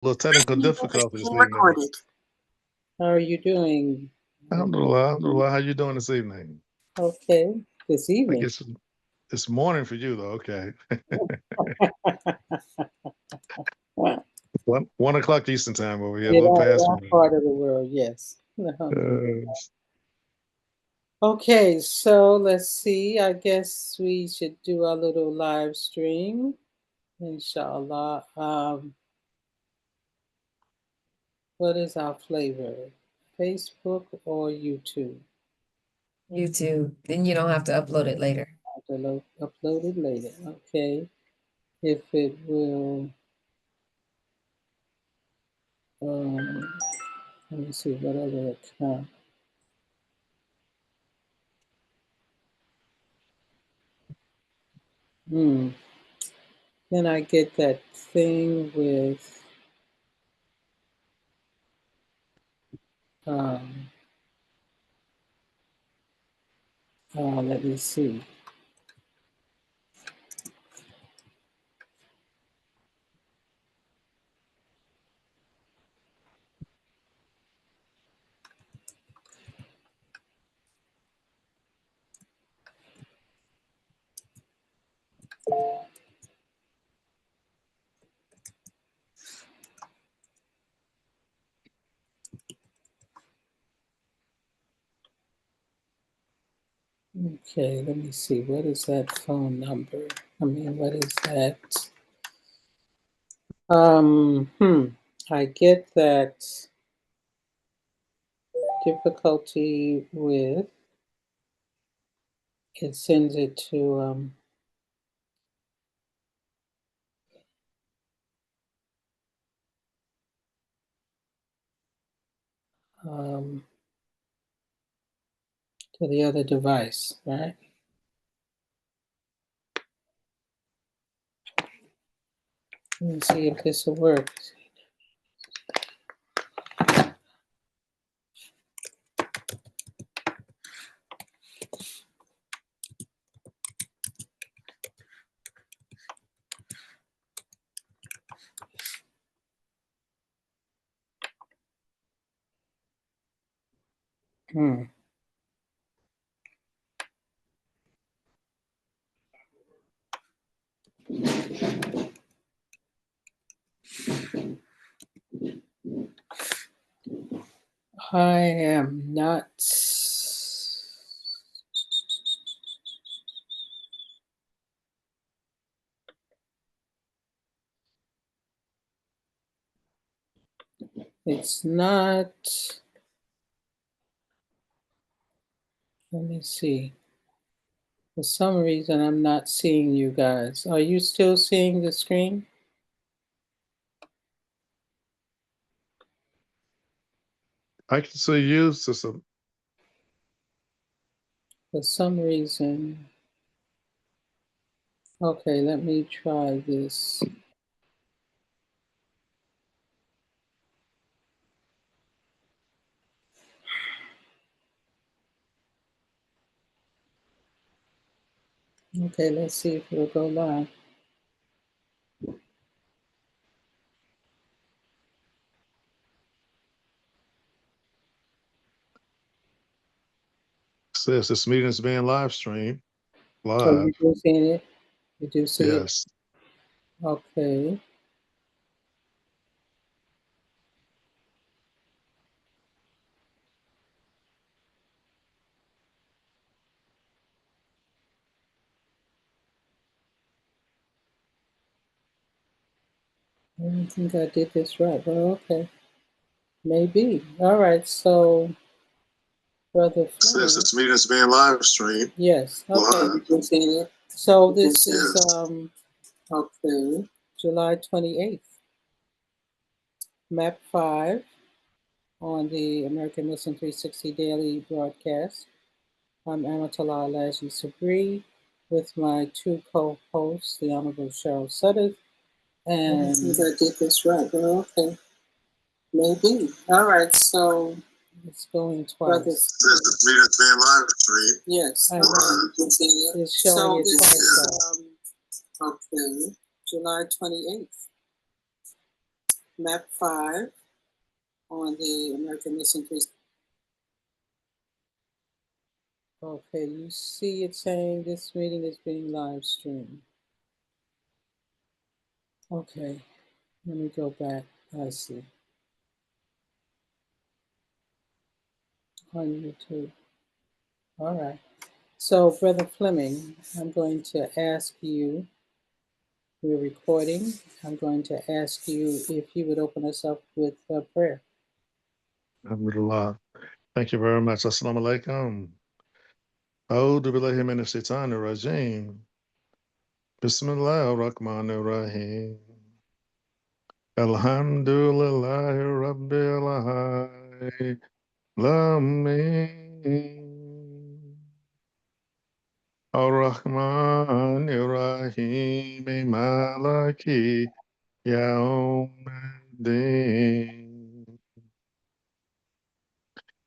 little technical difficulty this Being evening. recorded. How are you doing? Alhamdulillah. How you doing this evening? Okay, this I evening. guess it's morning for you, though. Okay. 1 o'clock Eastern time over here, a little past that part of the world, yes. Okay, so let's see. I guess we should do a little live stream, inshallah. What is our flavor? Facebook or YouTube? YouTube. Then you don't have to upload it later. I have to upload it later. Okay. If it will, let me see what other account. Then I get that thing with let me see. Okay, let me see. What is that phone number? I mean, what is that? I get that difficulty with it sends it to the other device, right? Let me see if this will work. I am not. It's not. Let me see. For some reason, I'm not seeing you guys. Are you still seeing the screen? I can see you, sister. For some reason. Okay, let me try this. Okay, let's see if it'll go live. Says this meeting is being live streamed. Live. So you do see it? You do see it? Yes. Okay. I don't think I did this right, but okay. Maybe. All right, so Brother Fleming. Says this meeting is being live streamed. Yes, okay. Live. So this is okay, July 28th. MAP5 on the American Muslim 360 Daily broadcast. I'm Amatullah Alaji-Sabrie with my two co-hosts, the Honorable Cheryl Sudduth. And I think I did this right, but okay. Maybe. All right, so it's going twice. This meeting is being live streamed. Yes, I know. It's showing it twice. Okay, July 28th. MAP5 on the American Missing 360. Okay, you see it saying this meeting is being live streamed. Okay, let me go back. I see. On YouTube. All right. So, Brother Fleming, I'm going to ask you, we're recording. I'm going to ask you if you would open us up with a prayer. Alhamdulillah. Thank you very much. Assalamu alaikum. A'udhu billahi minash shaitanir rajim. Bismillahir rahmanir rahim. Alhamdulillahi rabbil alamin. Ar-Rahmanir Rahim. Maliki Yawmiddin.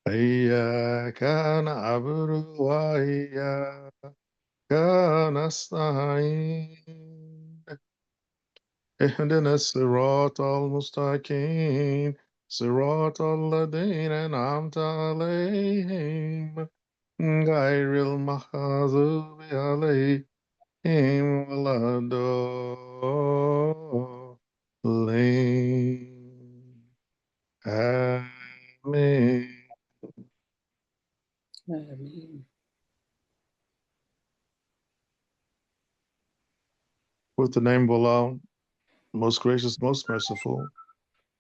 إياك نعبد وإياك نستعين اهدنا الصراط المستقيم صراط الذين أنعمت عليهم غير المغضوب عليهم ولا الضالين آمين. Amen. With the name of Allah, most gracious, most merciful.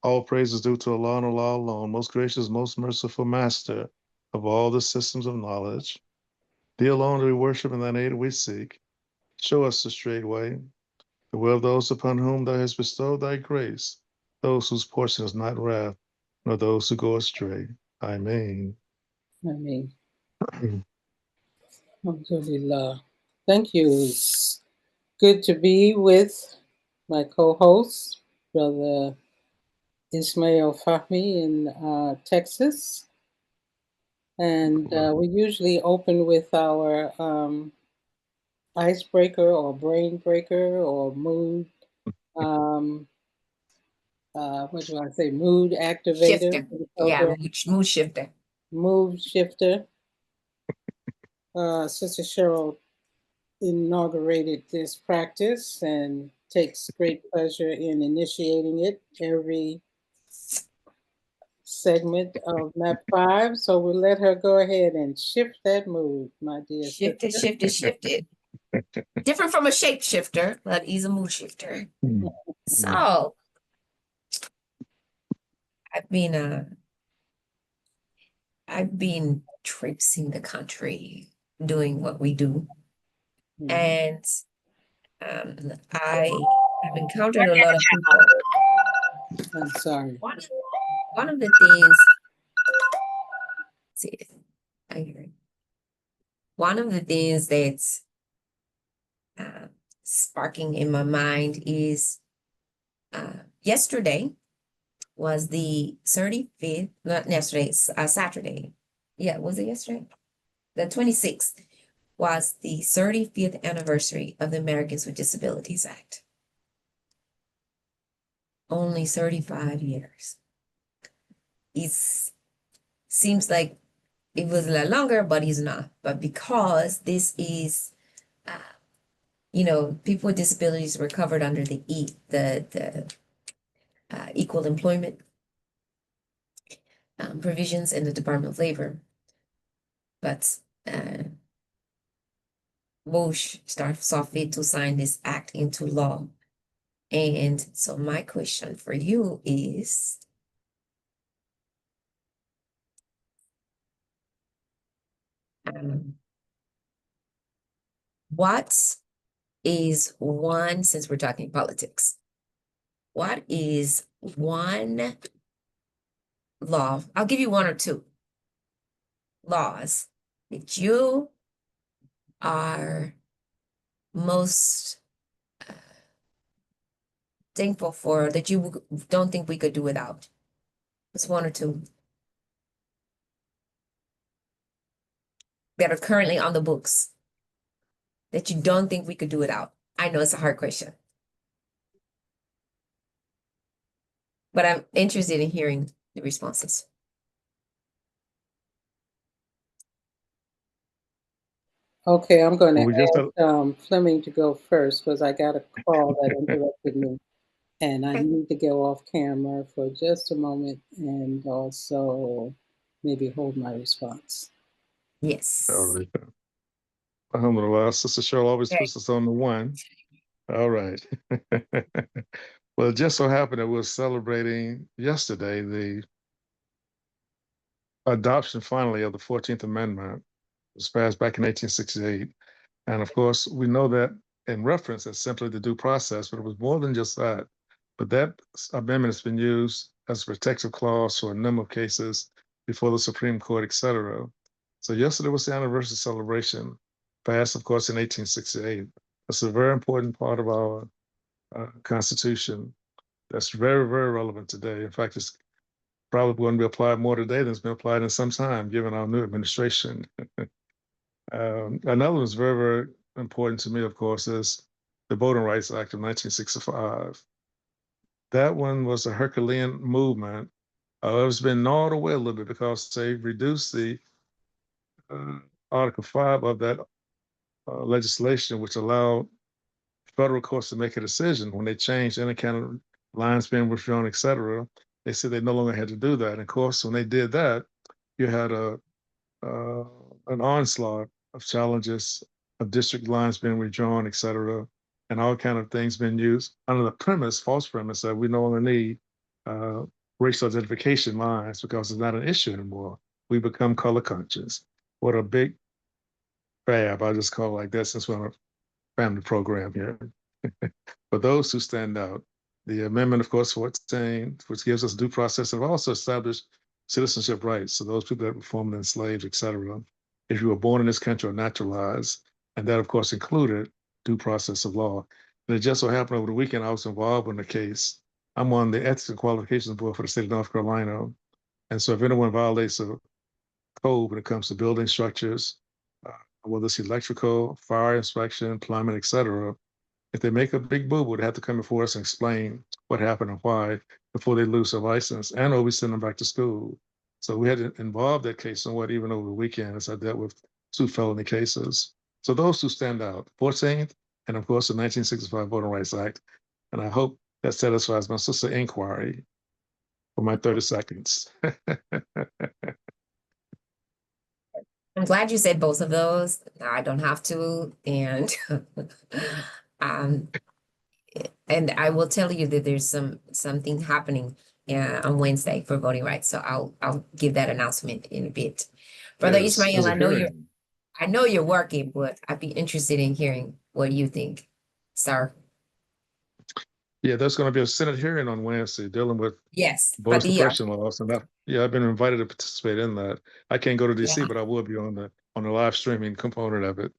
All praise is due to Allah and Allah alone, most gracious, most merciful Master of all the systems of knowledge. Thee alone do we worship and thine aid we seek. Show us the straight way, the way of those upon whom thou hast bestowed thy grace, those whose portion is not wrath, nor those who go astray. Amen. Amen. Alhamdulillah. Thank you. It's good to be with my co-host, Brother Ismail Fahmy in Texas. And we usually open with our icebreaker or brain breaker or mood, what do I say, mood activator. Shifter. For the Yeah, program. mood shifter. Mood shifter. Sister Cheryl inaugurated this practice and takes great pleasure in initiating it every segment of MAP5. So we'll let her go ahead and shift that mood, my dear Shift it, sister. shift it, shift it. Different from a shapeshifter, but he's a mood shifter. So I've been traipsing the country doing what we do. And I have encountered a lot of people. I'm sorry. One of the things, see, I hear it. One of the things that's sparking in my mind is yesterday was the 35th, not yesterday, Saturday. Yeah, was it yesterday? The 26th was the 35th anniversary of the Americans with Disabilities Act. Only 35 years. It seems like it was a lot longer, but it's not. But because this is, people with disabilities were covered under the equal employment provisions in the Department of Labor. But Bush saw fit to sign this act into law. And so my question for you is, what is one, since we're talking politics, what is one law? I'll give you one or two laws that you are most thankful for, that you don't think we could do without. It's one or two that are currently on the books that you don't think we could do without. I know it's a hard question, but I'm interested in hearing the responses. Okay, I'm going Well, to we just ask Fleming to go first because I got a call that interrupted me. And I Okay. need to go off camera for just a moment and also maybe hold my response. Yes. all right. Alhamdulillah, Sister Cheryl always Okay. puts us on the one. All right. Well, it just so happened that we're celebrating yesterday the adoption finally of the 14th Amendment. It was passed back in 1868. And of course, we know that in reference as simply the due process, but it was more than just that. But that amendment has been used as a protective clause for a number of cases before the Supreme Court, et cetera. So yesterday was the anniversary celebration, passed, of course, in 1868. That's a very important part of our Constitution. That's very, very relevant today. In fact, it's probably going to be applied more today than it's been applied in some time, given our new administration. Another was very, very important to me, of course, is the Voting Rights Act of 1965. That one was a Herculean movement. It's been gnawed away a little bit because they reduced the uh, Article 5 of that legislation, which allowed federal courts to make a decision when they changed any kind of lines being withdrawn, et cetera. They said they no longer had to do that. And of course, when they did that, you had uh, an onslaught of challenges of district lines being redrawn, et cetera, and all kind of things being used under the premise, false premise, that we no longer need uh, racial identification lines because it's not an issue anymore. We become color conscious. What a big fab, I just call it like that since we're on a family program here. For those who stand out, the amendment, of course, 14, which gives us due process, have also established citizenship rights. So those people that were formerly enslaved, et cetera, if you were born in this country or naturalized, and that, of course, included due process of law. And it just so happened over the weekend I was involved in the case. I'm on the Ethics and Qualifications Board for the state of North Carolina. And so if anyone violates a code when it comes to building structures, uh, whether it's electrical, fire inspection, plumbing, et cetera, if they make a big boo-boo, they have to come before us and explain what happened and why before they lose their license, and or we send them back to school. So we had to involve that case somewhat even over the weekend as I dealt with 2 felony cases. So those two stand out, 14th and of course the 1965 Voting Rights Act. And I hope that satisfies my sister inquiry for my 30 seconds. I'm glad you said both of those. I don't have to, and um, and I will tell you that there's something happening on Wednesday for voting rights. So I'll give that announcement in a bit. Brother Yes, Ismail, there's a hearing. I know you're working, but I'd be interested in hearing what you think, sir. Yeah, there's going to be a Senate hearing on Wednesday dealing with Yes, voter Padilla. suppression laws, and I've been invited to participate in that. I can't go to DC, Yeah, but I will be on the live streaming component of it.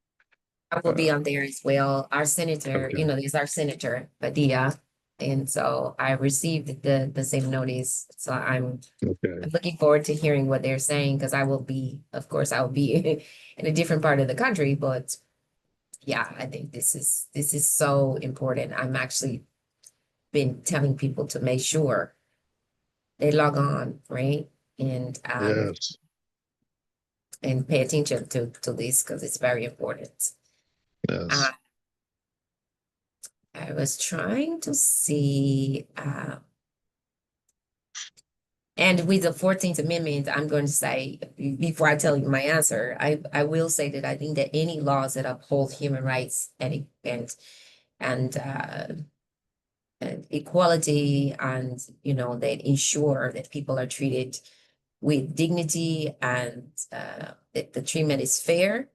I will be on there as well. Our senator, Okay. there's our senator, Padilla. And so I received the same notice. So I'm Okay. looking forward to hearing what they're saying because of course, I will be in a different part of the country. But yeah, I think this is so important. I'm actually been telling people to make sure they log on, right? And Yes. and pay attention to this because it's very important. Uh, Yes. I was trying to see, and with the 14th Amendment, I'm going to say, before I tell you my answer, I will say that I think that any laws that uphold human rights and equality and, that ensure that people are treated with dignity and that the treatment is fair,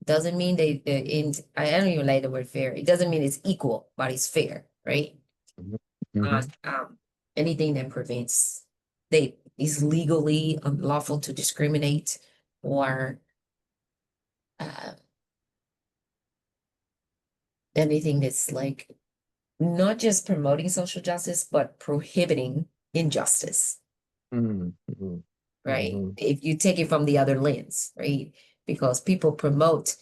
doesn't mean I don't even like the word fair. It doesn't mean it's equal, but it's fair, right? Mm-hmm. Anything that prevents that is legally unlawful to discriminate or uh, anything that's like not just promoting social justice, but prohibiting injustice, Mm-hmm. right? Mm-hmm. If you take it from the other lens, right? Because people promote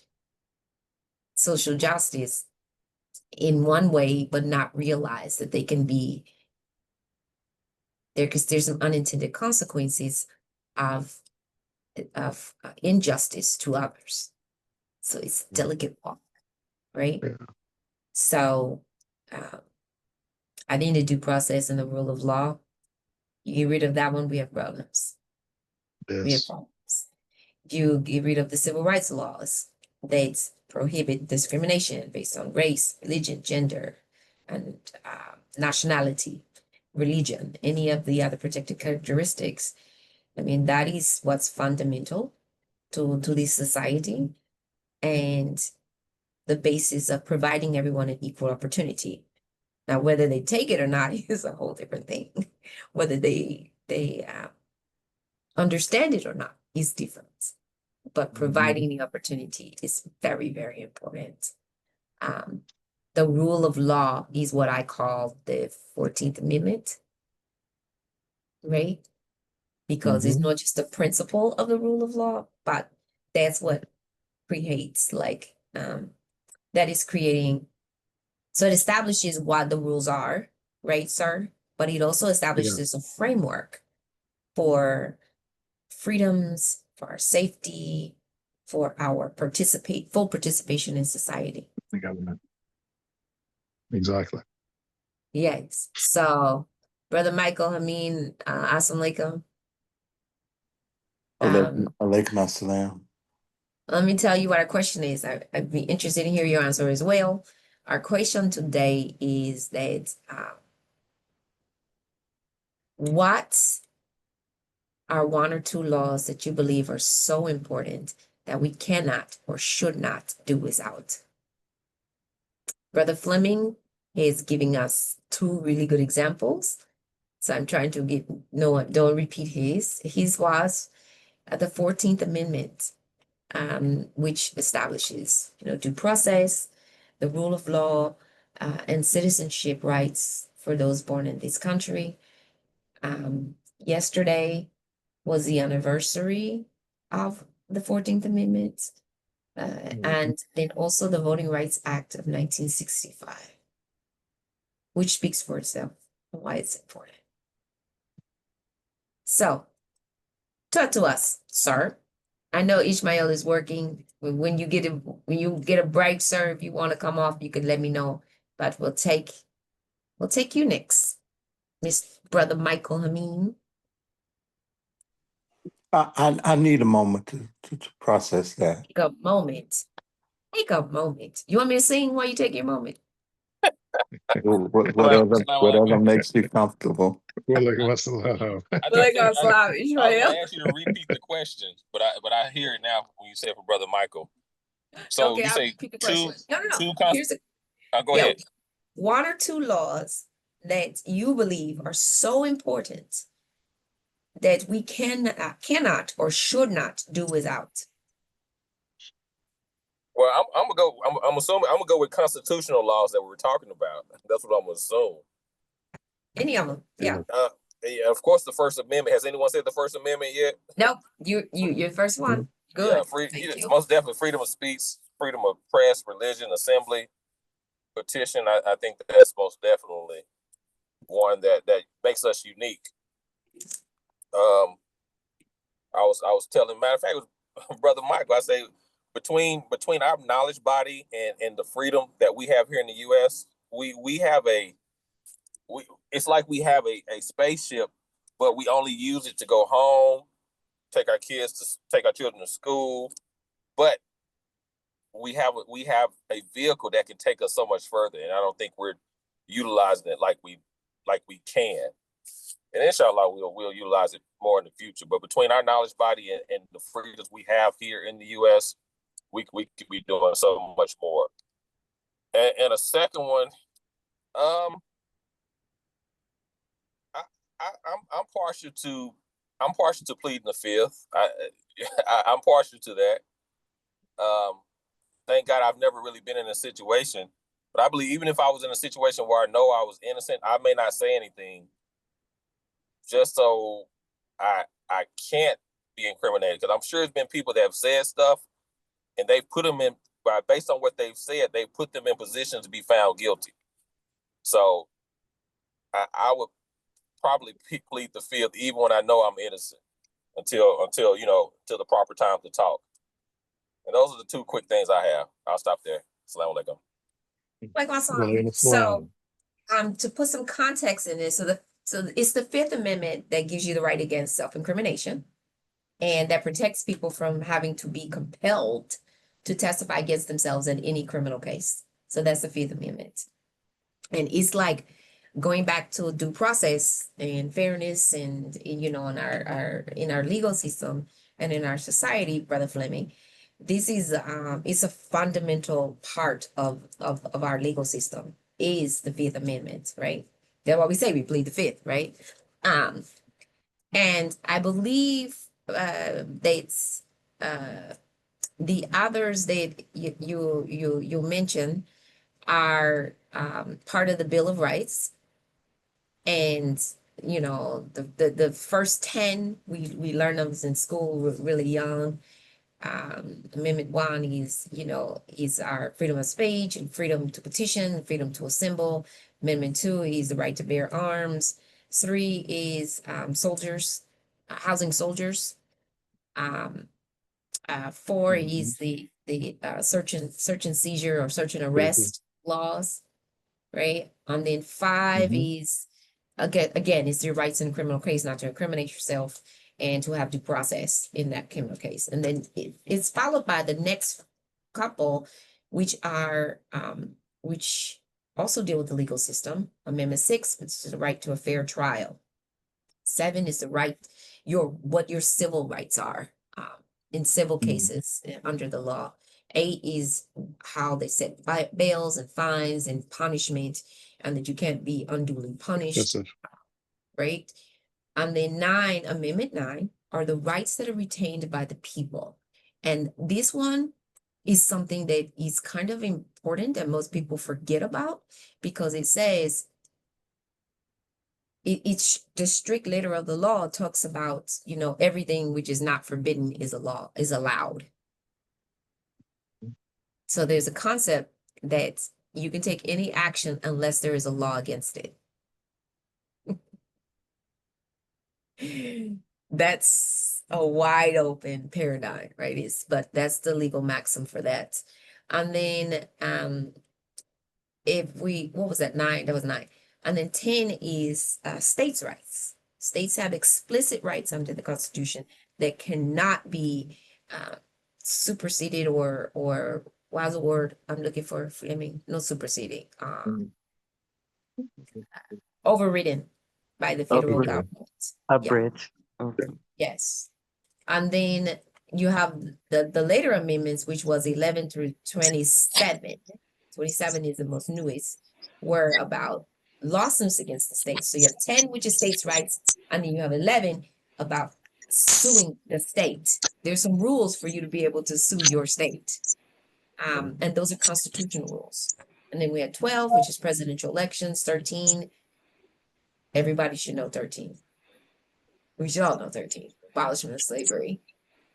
social justice in one way, but not realize that they can be because there's some unintended consequences of injustice to others. So it's a delicate walk, right? Yeah. So I think the due process and the rule of law, you get rid of that one, we have problems. We have Yes. problems. If you get rid of the civil rights laws that prohibit discrimination based on race, religion, gender, and nationality, religion, any of the other protected characteristics, I mean, that is what's fundamental to this society and the basis of providing everyone an equal opportunity. Now, whether they take it or not is a whole different thing. Whether they understand it or not is different. But providing the opportunity is very, very important. The rule of law is what I call the 14th Amendment, right? Because it's not just the principle of the rule of law, but that's what creates that is creating. So it establishes what the rules are, right, sir? But it also establishes a framework for freedoms, for our safety, for our full participation in society. The government. Exactly. Yes. So, Brother Michael, assalamu alaikum. Alaikum assalam. Let me tell you what our question is. I'd be interested to hear your answer as well. Our question today is that what are one or two laws that you believe are so important that we cannot or should not do without? Brother Fleming is giving us two really good examples. So I'm trying to don't repeat his. His was the 14th Amendment, which establishes, due process, the rule of law, and citizenship rights for those born in this country. Yesterday was the anniversary of the 14th Amendment, and then also the Voting Rights Act of 1965, which speaks for itself and why it's important. So, talk to us, sir. I know Ishmael is working. When you get a break, sir, if you want to come off, you can let me know. But we'll take you next, Miss Brother Michael Amin. I need a moment to process that. Take a moment. Take a moment. You want me to sing while you take your moment? Whatever makes you comfortable. Well, like, what's the law? I was gonna ask you to repeat the question, but I hear it now when you say it for Brother Michael. So Okay, you I'll say repeat the two. question. No. Two. Go Yeah, ahead. one or two laws that you believe are so important that we cannot or should not do without. Well, I'm gonna go. I'm assuming I'm gonna go with constitutional laws that we're talking about. That's what I'm gonna assume. Any of them? Yeah. Yeah, of course, the First Amendment. Has anyone said the First Amendment yet? Nope. You're the first one. Good. Yeah, Thank you. most definitely freedom of speech, freedom of press, religion, assembly, petition. I think that's most definitely one that makes us unique. I was telling, matter of fact, it was Brother Michael. I say between our knowledge body and the freedom that we have here in the U.S., we have it's like we have a spaceship, but we only use it to go home, take our children to school, but we have a vehicle that can take us so much further, and I don't think we're utilizing it like we can. And inshallah, we'll utilize it more in the future. But between our knowledge body and the freedoms we have here in the U.S., we could be doing so much more. And a second one, I'm partial to pleading the fifth. I'm partial to that. Thank God I've never really been in a situation, but I believe even if I was in a situation where I know I was innocent, I may not say anything just so I can't be incriminated, because I'm sure there's been people that have said stuff and they put them in, based on what they've said, they put them in positions to be found guilty. So I would probably plead the fifth, even when I know I'm innocent, until till the proper time to talk. And those are the two quick things I have. I'll stop there. Assalamu alaikum. So, to put some context in this, so it's the Fifth Amendment that gives you the right against self-incrimination, and that protects people from having to be compelled to testify against themselves in any criminal case. So that's the Fifth Amendment. And it's like going back to due process and fairness and in our legal system and in our society, Brother Fleming. This is it's a fundamental part of our legal system is the Fifth Amendment, right? That's why we say we plead the fifth, right? And I believe that's the others that you mentioned are part of the Bill of Rights, and the first 10 we learn them in school really young. Amendment 1 is our freedom of speech and freedom to petition, freedom to assemble. Amendment 2 is the right to bear arms. 3 is soldiers, housing soldiers. 4 is the search and seizure or search and arrest laws, right? And then 5 is again it's your rights in a criminal case not to incriminate yourself and to have due process in that criminal case. And then it's followed by the next couple, which are which also deal with the legal system. Amendment 6, which is the right to a fair trial. 7 is the right, what your civil rights are in civil cases under the law. 8 is how they set bails and fines and punishment, and that you can't be unduly punished, right? And then 9, Amendment 9, are the rights that are retained by the people. And this one is something that is kind of important that most people forget about, because it says, it's the strict letter of the law talks about, everything which is not forbidden is allowed. So there's a concept that you can take any action unless there is a law against it. That's a wide open paradigm, right? But that's the legal maxim for that. And then what was that? 9, that was 9. And then 10 is states' rights. States have explicit rights under the Constitution that cannot be superseded or what's the word I'm looking for, Fleming? No superseding. Overridden by the federal government. Abridged. Yes. And then you have the later amendments, which was 11 through 27. 27 is the most newest, were about lawsuits against the state. So you have 10, which is states' rights, and then you have 11 about suing the state. There's some rules for you to be able to sue your state. And those are constitutional rules. And then we had 12, which is presidential elections. 13, everybody should know 13. We should all know 13, abolishment of slavery.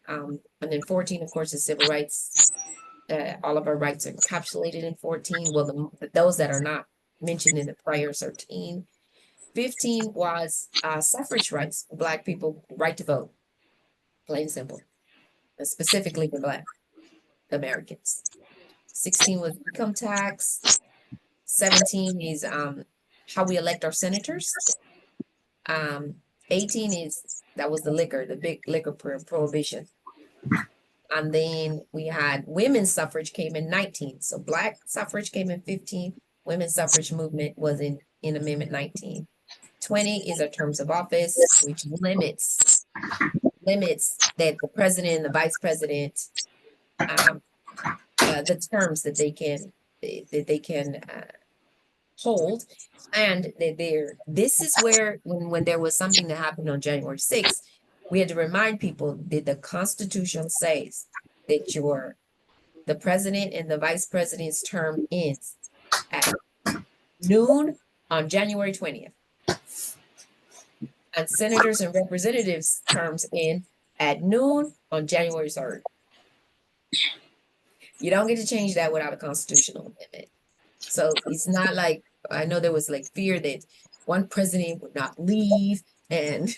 And then 14, of course, is civil rights. All of our rights are encapsulated in 14. Well, those that are not mentioned in the prior 13. 15 was suffrage rights, Black people, right to vote, plain and simple, and specifically for Black Americans. 16 was income tax. 17 is how we elect our senators. 18 that was the liquor, the big liquor prohibition. And then we had women's suffrage came in 19. So Black suffrage came in 15. Women's suffrage movement was in Amendment 19. 20 is our terms of office, which limits that the president and the vice president, the terms that they can hold. And this is where when there was something that happened on January 6th, we had to remind people that the Constitution says that the president and the vice president's term ends at noon on January 20th. And senators and representatives' terms end at noon on January 3rd. You don't get to change that without a constitutional amendment. So it's not like, I know there was like fear that one president would not leave and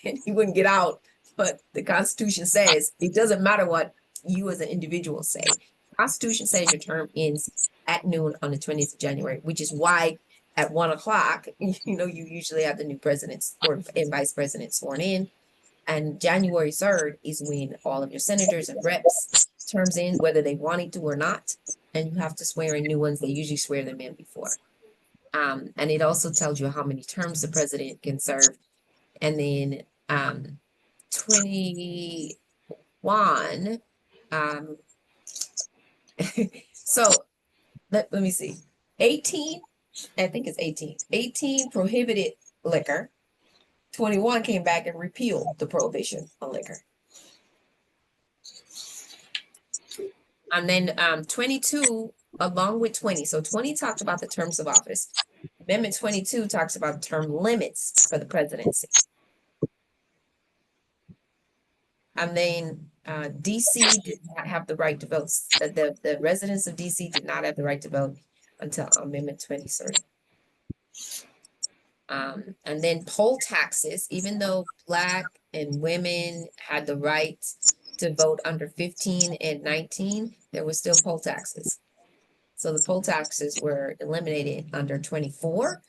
and he wouldn't get out. But the Constitution says it doesn't matter what you as an individual say. Constitution says your term ends at noon on the 20th of January, which is why at 1 o'clock, you usually have the new presidents and vice presidents sworn in. And January 3rd is when all of your senators and reps terms in, whether they wanted to or not. And you have to swear in new ones. They usually swear them in before. And it also tells you how many terms the president can serve. And then 21, so let me see. 18, I think it's 18. 18 prohibited liquor. 21 came back and repealed the prohibition on liquor. And then 22 along with 20. So 20 talked about the terms of office. Amendment 22 talks about term limits for the presidency. And then DC did not have the right to vote. The residents of DC did not have the right to vote until Amendment 2030. And then poll taxes, even though Black and women had the right to vote under 15 and 19, there were still poll taxes. So the poll taxes were eliminated under 24.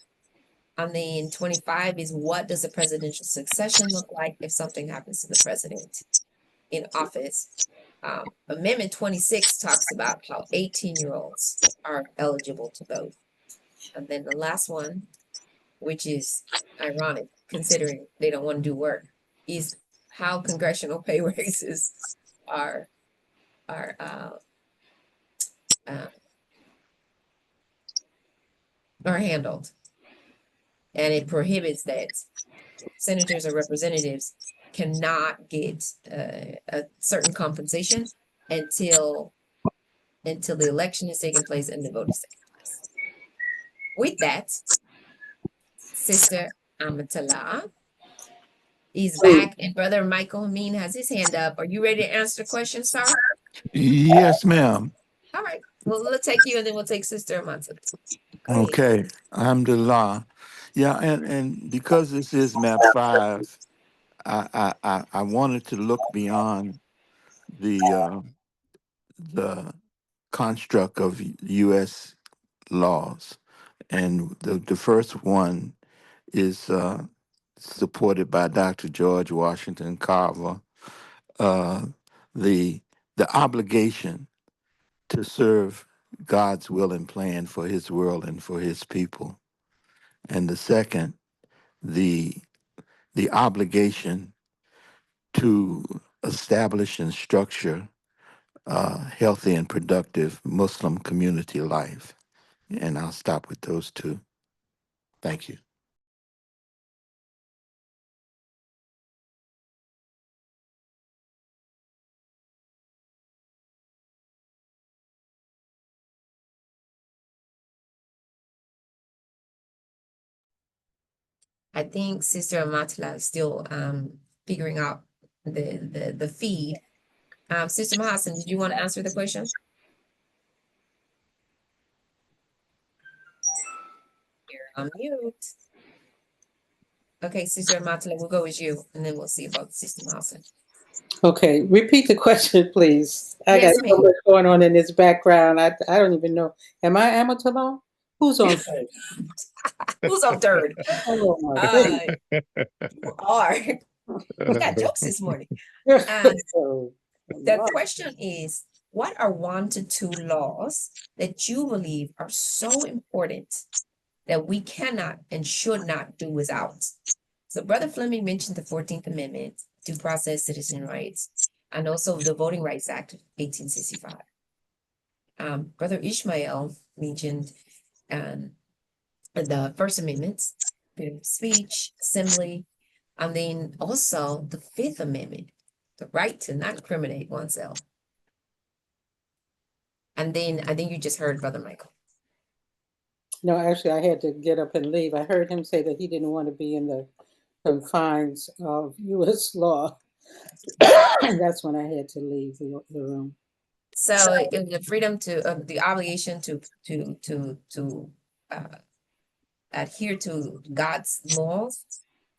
And then 25 is, what does a presidential succession look like if something happens to the president in office? Amendment 26 talks about how 18-year-olds are eligible to vote. And then the last one, which is ironic considering they don't want to do work, is how congressional pay raises are handled. And it prohibits that senators or representatives cannot get a certain compensation until the election is taking place and the vote is taking place. With that, Sister Amatullah is back, and Brother Michael Amin has his hand up. Are you ready to answer the question, sir? Yes, ma'am. All right. Well, we'll take you, and then we'll take Sister Amatullah. Okay. Alhamdulillah. Yeah, and because this is MAP5, I wanted to look beyond the construct of U.S. laws, and the first one is supported by Dr. George Washington Carver. Uh, the obligation to serve God's will and plan for His world and for His people, and the second, the obligation to establish and structure healthy and productive Muslim community life. And I'll stop with those two. Thank you. I think Sister Amatullah is still figuring out the feed. Sister Mahasan, did you want to answer the question? You're on mute. Okay, Sister Amatullah, we'll go with you, and then we'll see about Sister Mahasan. Okay, repeat the question, please. I Yes, got so ma'am. much going on in this background. I don't even know. Am I Amatullah? Who's on third? Who's on third? Oh my You are. We got jokes this morning. goodness. The question is, what are 1 to 2 laws that you believe are so important that we cannot and should not do without? So Brother Fleming mentioned the 14th Amendment, due process, citizen rights, and also the Voting Rights Act of 1865. Brother Ishmael mentioned the First Amendment, freedom of speech, assembly, and then also the Fifth Amendment, the right to not incriminate oneself. And then I think you just heard Brother Michael. No, actually, I had to get up and leave. I heard him say that he didn't want to be in the confines of U.S. law. That's when I had to leave the room. So it was the freedom to, the obligation to adhere to God's laws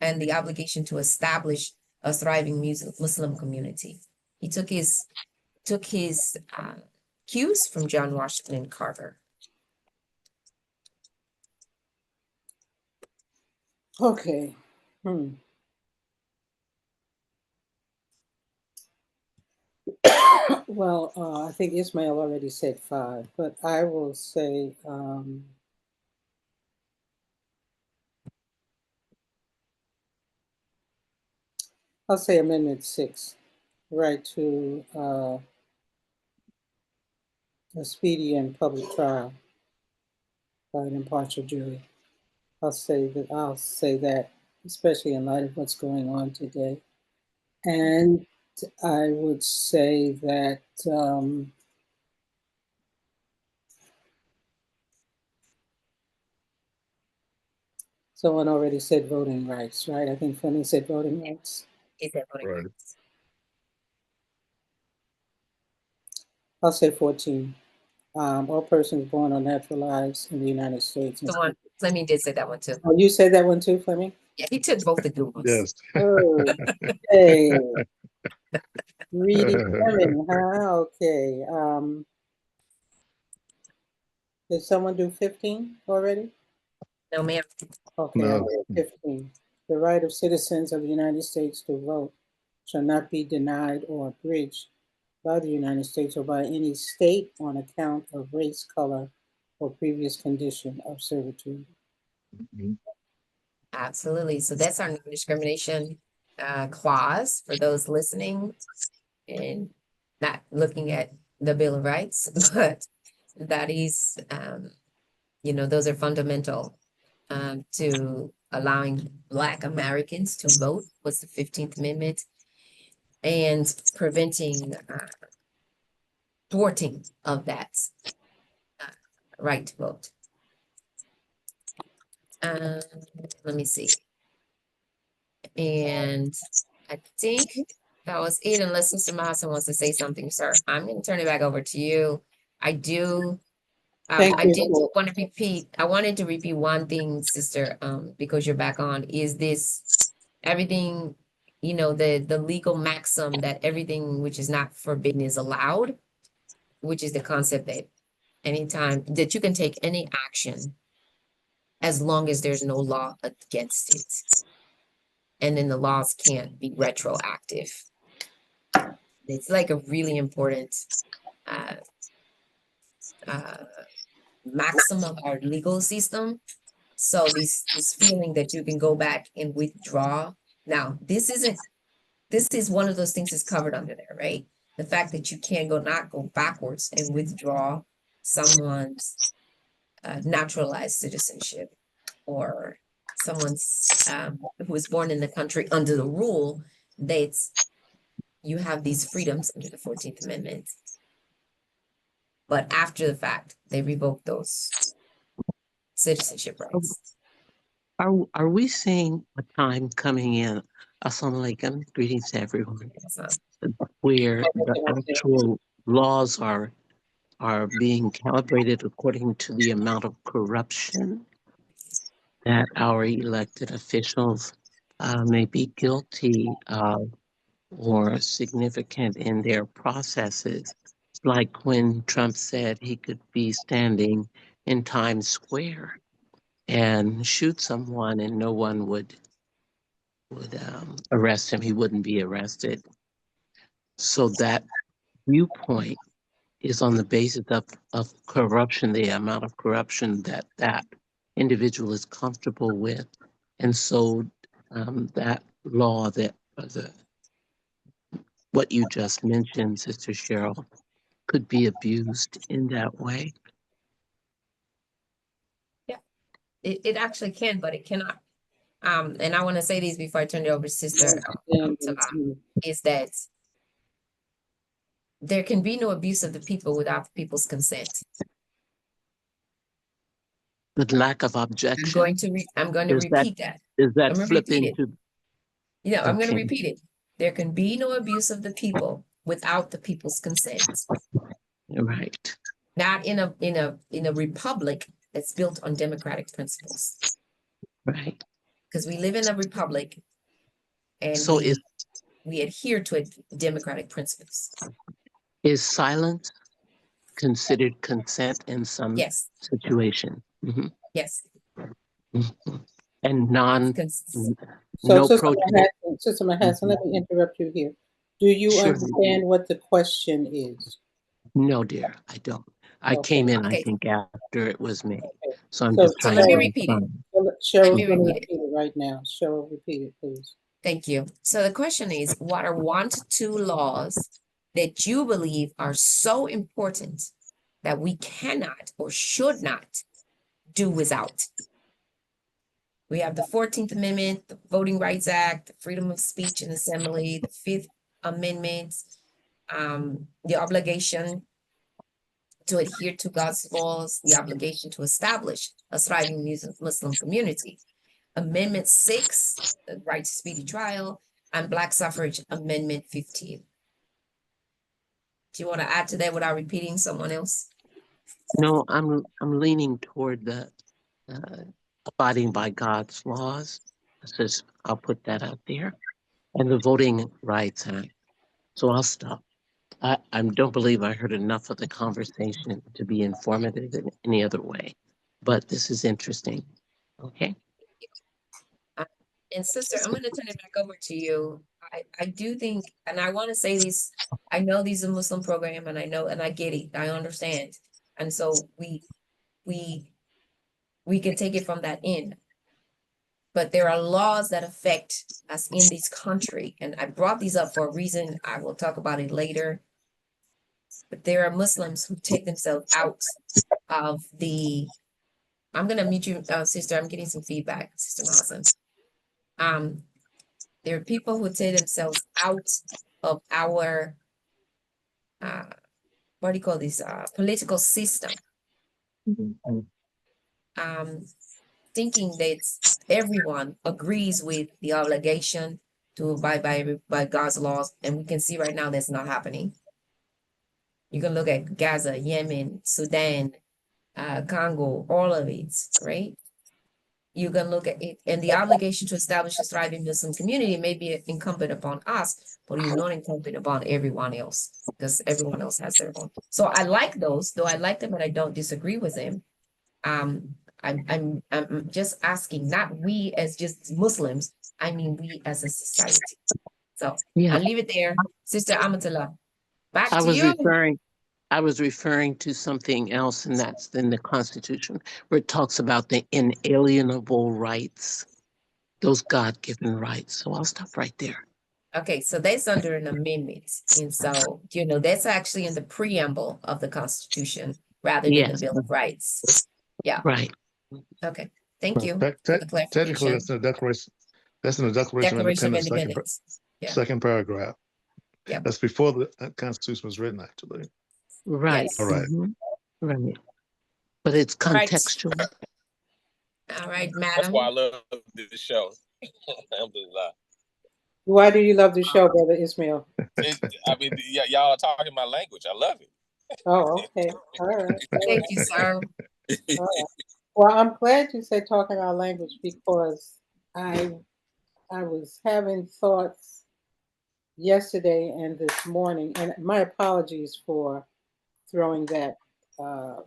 and the obligation to establish a thriving Muslim community. He took his cues from John Washington Carver. Okay. Well, I think Ismail already said 5, but I will say I'll say Amendment 6, right to a speedy and public trial by an impartial jury. I'll say that, especially in light of what's going on today. And I would say that someone already said voting rights, right? I think Fleming said voting rights. He said voting Right. rights. I'll say 14. All persons born or naturalized in the United States. The one, Fleming did say that one too. Oh, you said that one too, Fleming? Yeah, he took both the good ones. Yes. Oh, hey. Reading Fleming, huh? Okay. Did someone do 15 already? No, ma'am. Okay, No. I'll do 15. The right of citizens of the United States to vote shall not be denied or abridged by the United States or by any state on account of race, color, or previous condition of servitude. Mhm. Absolutely. So that's our non-discrimination clause for those listening and not looking at the Bill of Rights, but that is, you know, those are fundamental to allowing Black Americans to vote, was the 15th Amendment, and preventing thwarting of that right to vote. Let me see. And I think that was it, unless Mr. Massa wants to say something, sir. I'm going to turn it back over to you. I do. Thank I you. did want to repeat. I wanted to repeat one thing, sister, because you're back on. Is this everything? You know, the legal maxim that everything which is not forbidden is allowed, which is the concept that anytime that you can take any action as long as there's no law against it. And then the laws can't be retroactive. It's like a really important maxim of our legal system. So this feeling that you can go back and withdraw. Now, this is one of those things that's covered under there, right? The fact that you can't not go backwards and withdraw someone's naturalized citizenship, or someone's who was born in the country under the rule that you have these freedoms under the 14th Amendment. But after the fact, they revoke those citizenship rights. Are we seeing a time coming in, Assalamu alaikum, greetings to everyone, where the actual laws are being calibrated according to the amount of corruption that our elected officials may be guilty of or significant in their processes? Like when Trump said he could be standing in Times Square and shoot someone and no one would arrest him. He wouldn't be arrested. So that viewpoint is on the basis of corruption, the amount of corruption that that individual is comfortable with. And so that law, that what you just mentioned, Sister Cheryl, could be abused in that way. Yeah, it actually can, but it cannot. And I want to say these before I turn it over to Sister Salah, is that there can be no abuse of the people without the people's consent. The lack of I'm objection. going to repeat that. Is that I'm gonna flip repeat it. into? Yeah, I'm going to Okay. repeat it. There can be no abuse of the people without the people's consent. Right. Not in a republic that's built on democratic principles. Right. Because we live in a republic and So we adhere to democratic principles. is silence considered consent in some Yes, situation? Mhm. yes. Mhm. And So, no protest. Sister Mahassan, let me interrupt you here. Do you Sure. understand what the question is? No, dear, I don't. I Okay. came in, I Okay, think, after it was made. Okay. So I'm So, just so trying let to me Cheryl, repeat it. respond. Let Cheryl's me going to repeat it. repeat it right now. Cheryl, repeat it, please. Thank you. So the question is, what are 1 to 2 laws that you believe are so important that we cannot or should not do without? We have the 14th Amendment, the Voting Rights Act, the Freedom of Speech and Assembly, the Fifth Amendment, the obligation to adhere to God's laws, the obligation to establish a thriving Muslim community. Amendment 6, the right to speedy trial, and Black Suffrage Amendment 15. Do you want to add to that without repeating someone else? No, I'm leaning toward the abiding by God's laws. I'll put that out there, and the Voting Rights Act. So I'll stop. I don't believe I heard enough of the conversation to be informative in any other way, but this is interesting. Okay. And sister, I'm going to turn it back over to you. I do think, and I want to say this, I know these are Muslim program, and I know, and I get it, I understand. And so we can take it from that end. But there are laws that affect us in this country. And I brought these up for a reason. I will talk about it later. But there are Muslims who take themselves out of I'm going to mute you, sister. I'm getting some feedback, Sister Mahasan. There are people who take themselves out of our, what do you call this, political system, thinking that everyone agrees with the obligation to abide by God's laws. And we can see right now that's not happening. You can look at Gaza, Yemen, Sudan, Congo, all of it, right? You can look at it, and the obligation to establish a thriving Muslim community may be incumbent upon us, but it's not incumbent upon everyone else, because everyone else has their own. So I like those, though I like them, but I don't disagree with them. I'm just asking, not we as just Muslims, I mean we as a society. So Yeah, I'll leave it there. Sister Amatullah, back I to was you. referring to something else, and that's in the Constitution, where it talks about the inalienable rights, those God-given rights. So I'll stop right there. Okay, so that's under an amendment. And so, that's actually in the preamble of the Constitution rather than the Yes, Bill of Rights. Yeah, right. okay. Thank you for the Technically, clarification. that's in the Declaration. That's in the Declaration of Declaration of Independence, Independence. Yeah, second paragraph. yeah, That's before the Constitution was written, actually. Right. yes. All right. Right. But it's All right. contextual. All right, That's why I madam. love this show. Alhamdulillah. Why do you love the show, Brother Ismail? I mean, y'all are talking my language. I love it. Oh, okay. All right. Thank you, sir. All right. Well, I'm glad you said talking our language, because I was having thoughts yesterday and this morning, and my apologies for throwing that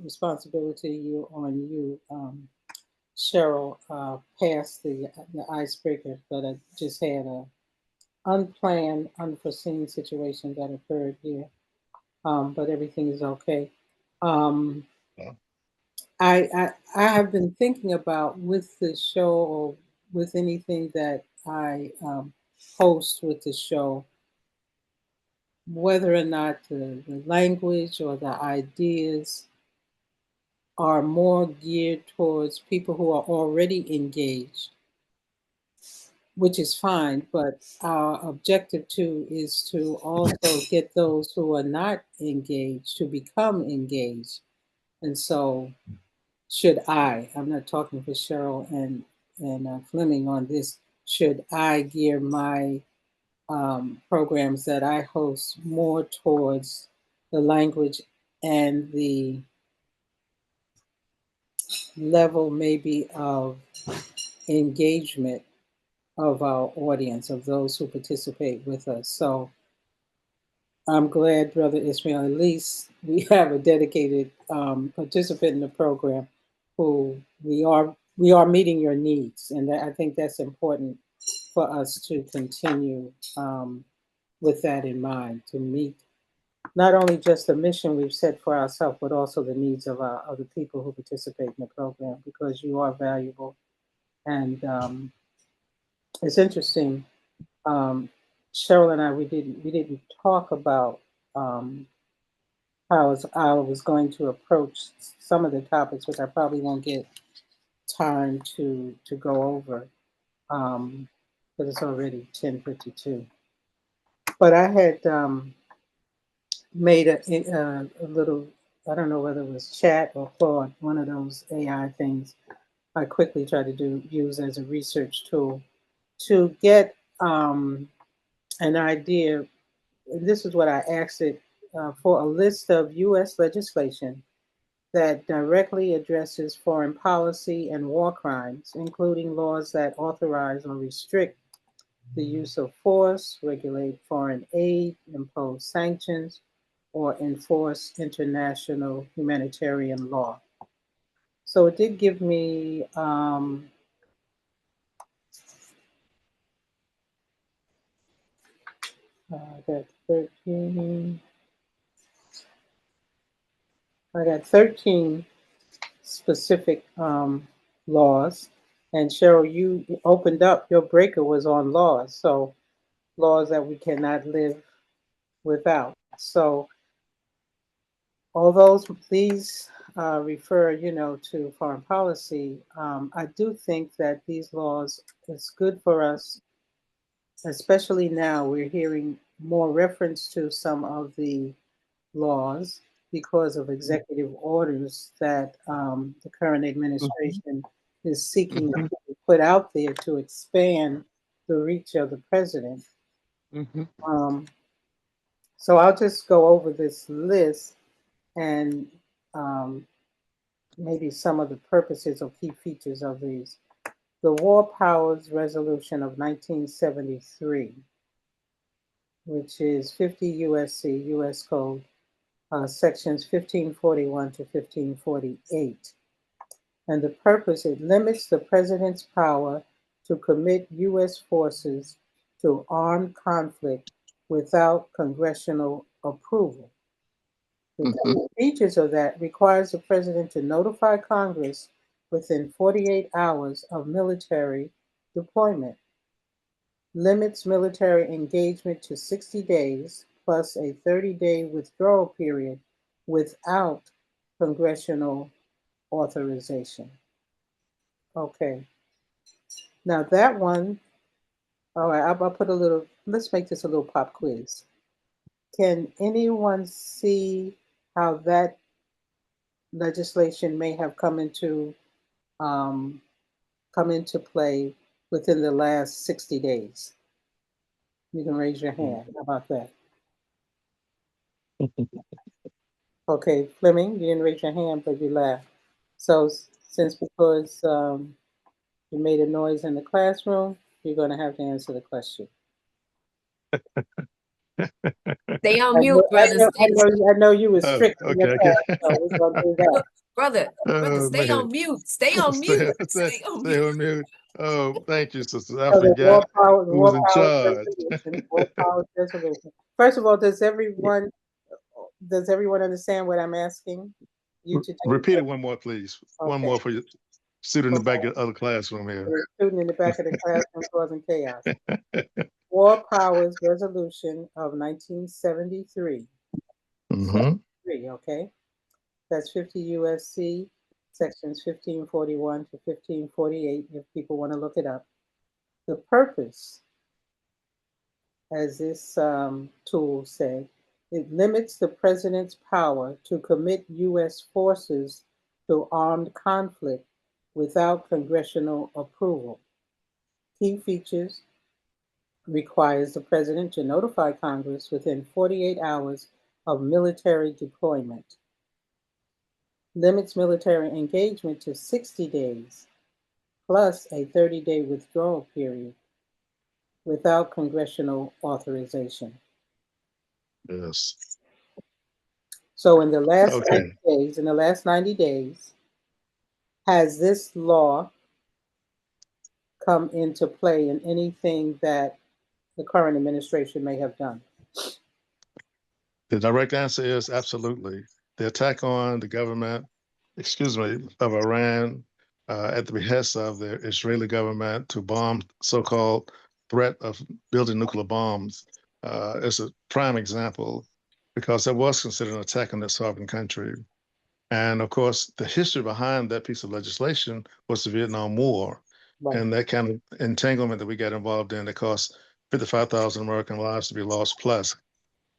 responsibility on you, Cheryl, past the icebreaker, but I just had a unplanned, unforeseen situation that occurred here. But everything is okay. Um, Yeah. I have been thinking about, with the show, or with anything that I host with the show, whether or not the language or the ideas are more geared towards people who are already engaged, which is fine, but our objective too is to also get those who are not engaged to become engaged. And so, I'm not talking for Cheryl and Fleming on this, should I gear my programs that I host more towards the language and the level maybe of engagement of our audience, of those who participate with us. So I'm glad, Brother Ismail, at least we have a dedicated participant in the program who we are meeting your needs. And I think that's important for us to continue with that in mind, to meet not only just the mission we've set for ourselves, but also the needs of the people who participate in the program, because you are valuable. And it's interesting. Cheryl and I, we didn't talk about how I was going to approach some of the topics, which I probably won't get time to go over, because it's already 10:52. But I had made a little, I don't know whether it was chat or Claude, one of those AI things I quickly try to use as a research tool to get an idea. And this is what I asked it for: a list of U.S. legislation that directly addresses foreign policy and war crimes, including laws that authorize or restrict the use of force, regulate foreign aid, impose sanctions, or enforce international humanitarian law. So it did give me I got 13 specific laws. And Cheryl, you opened up, your breaker was on laws. So laws that we cannot live without. So although these refer, to foreign policy, I do think that these laws, it's good for us, especially now we're hearing more reference to some of the laws because of executive orders that the current administration is seeking to put out there to expand the reach of the president. So I'll just go over this list and maybe some of the purposes or key features of these. The War Powers Resolution of 1973, which is 50 U.S.C., U.S. Code, sections 1541 to 1548. And the purpose, it limits the president's power to commit U.S. forces to armed conflict without congressional approval. The features of that requires the president to notify Congress within 48 hours of military deployment, limits military engagement to 60 days plus a 30-day withdrawal period without congressional authorization. Okay. Now that one, all right, I'll put a little, let's make this a little pop quiz. Can anyone see how that legislation may have come into play within the last 60 days? You can raise your hand. How about that? Okay, Fleming, you didn't raise your hand, but you laughed. So because you made a noise in the classroom, you're going to have to answer the question. Stay on mute, brother. I know you were strict in your okay. class, so we're going to do that. Brother, stay on mute. Stay on mute. Stay on mute. Oh, thank you, sister. I So the forgot War who's in Powers charge. Resolution. War Powers Resolution. First of all, does everyone understand what I'm asking you to do? Repeat it one more, please. Okay. One more for your student in the back of the other classroom here. The student in the back of the classroom causing chaos. War Powers Resolution of 1973. Okay. That's 50 U.S.C. sections 1541 to 1548, if people want to look it up. The purpose, as this tool said, it limits the president's power to commit U.S. forces to armed conflict without congressional approval. Key features: requires the president to notify Congress within 48 hours of military deployment. Limits military engagement to 60 days, plus a 30-day withdrawal period without congressional authorization. Yes. So in the last Okay. 90 days, has this law come into play in anything that the current administration may have done? The direct answer is absolutely. The attack on the government, of Iran at the behest of the Israeli government to bomb so-called threat of building nuclear bombs is a prime example because that was considered an attack on that sovereign country. And of course, the history behind that piece of legislation was the Vietnam War Right. and that kind of entanglement that we got involved in that caused 55,000 American lives to be lost plus.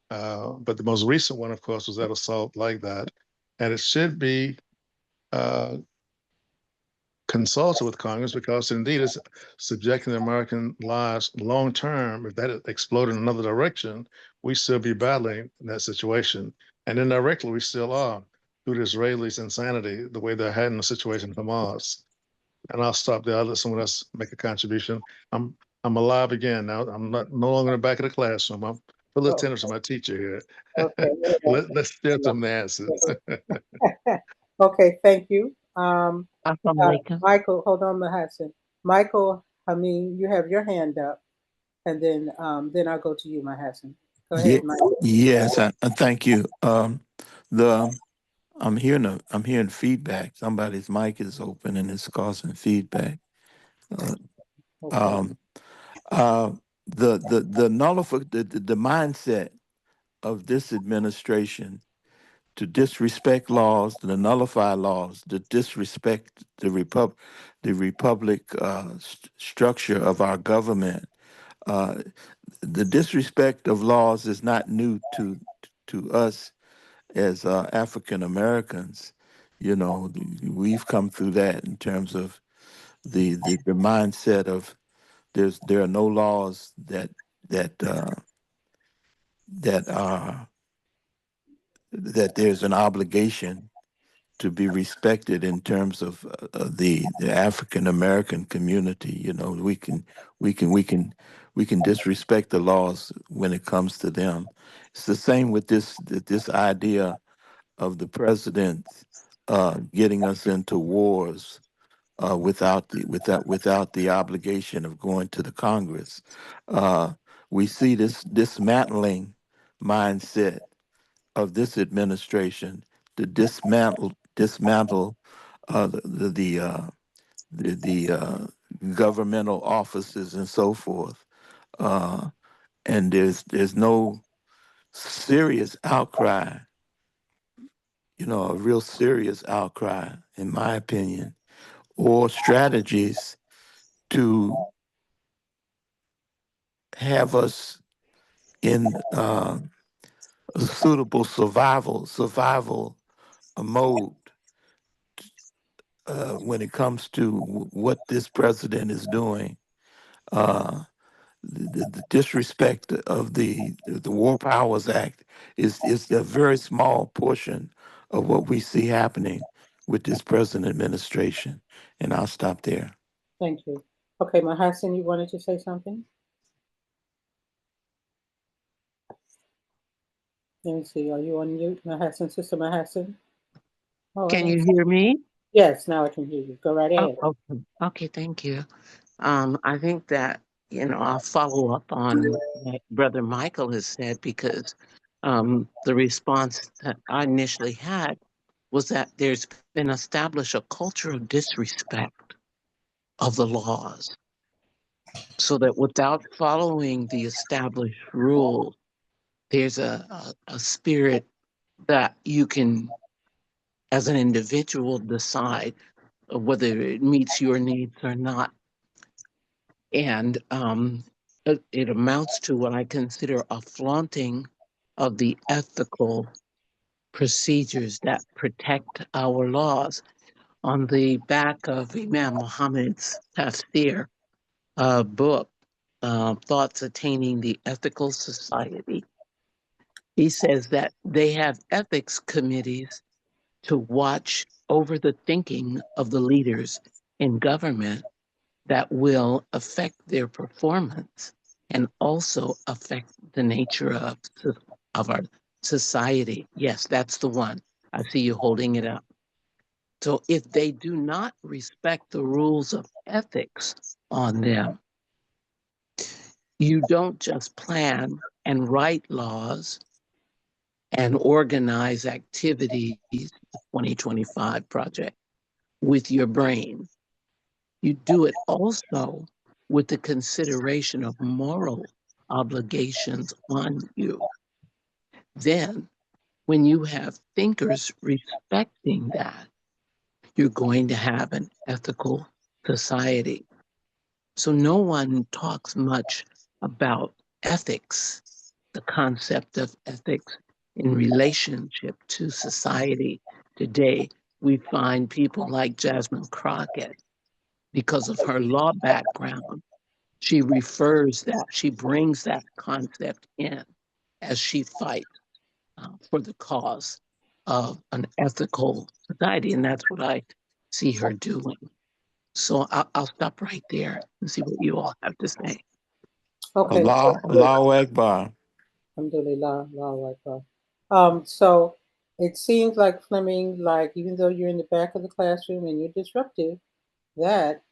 But the most recent one, of course, was that assault like that. And it should be uh, consulted with Congress because indeed it's subjecting the American lives long term. If that exploded in another direction, we still be battling that situation. And indirectly, we still are through the Israelis' insanity, the way they're handling the situation from Hamas. And I'll stop there. I'll let someone else make a contribution. I'm I'm alive again now. I'm not no longer in the back of the classroom. I'm full Oh, attendance to my teacher okay. here. Let's share some answers. Okay, thank you. Assalamu alaikum. Michael, hold on, Mahassan. Michael Hameen, you have your hand up, and then I'll go to you, Mahassan. Go Yeah, ahead, Michael. yes, I thank you. The I'm hearing feedback. Somebody's mic is open and it's causing feedback. Uh, Okay. um, uh, the mindset of this administration to disrespect laws, to nullify laws, to disrespect the republic structure of our government. Uh, the disrespect of laws is not new to us as African Americans. You know, we've come through that in terms of the mindset of there are no laws that that are that there's an obligation to be respected in terms of the African American community. You know, we can we can we can disrespect the laws when it comes to them. It's the same with this idea of the president getting us into wars without the obligation of going to the Congress. Uh, we see this dismantling mindset of this administration to dismantle the governmental offices and so forth. Uh, and there's no serious outcry, a real serious outcry, in my opinion, or strategies to have us in a suitable survival mode when it comes to what this president is doing. Uh, the disrespect of the War Powers Act is a very small portion of what we see happening with this present administration. And I'll stop there. Thank you. Okay, Mahassan, you wanted to say something? Let me see. Are you on mute, Mahassan, Sister Mahassan? Oh, I Can don't. you hear me? Yes, now I can hear you. Go right Oh, ahead. okay. Okay, thank you. I think that, I'll follow up on what Brother Michael has said because the response that I initially had was that there's been established a culture of disrespect of the laws so that without following the established rules, there's a spirit that you can, as an individual, decide whether it meets your needs or not. And it amounts to what I consider a flaunting of the ethical procedures that protect our laws. On the back of Imam Muhammad's tafsir book, Thoughts Attaining the Ethical Society, he says that they have ethics committees to watch over the thinking of the leaders in government that will affect their performance and also affect the nature of our society. Yes, that's the one. I see you holding it up. So if they do not respect the rules of ethics on them, you don't just plan and write laws and organize activities, the 2025 project, with your brain. You do it also with the consideration of moral obligations on you. Then, when you have thinkers respecting that, you're going to have an ethical society. So no one talks much about ethics, the concept of ethics in relationship to society. Today, we find people like Jasmine Crockett, because of her law background, she she brings that concept in as she fights for the cause of an ethical society. And that's what I see her doing. So I'll stop right there and see what you all have to say. Okay. Allahu Akbar. Alhamdulillah, Allahu Akbar. So it seems like Fleming, like even though you're in the back of the classroom and you're disruptive, that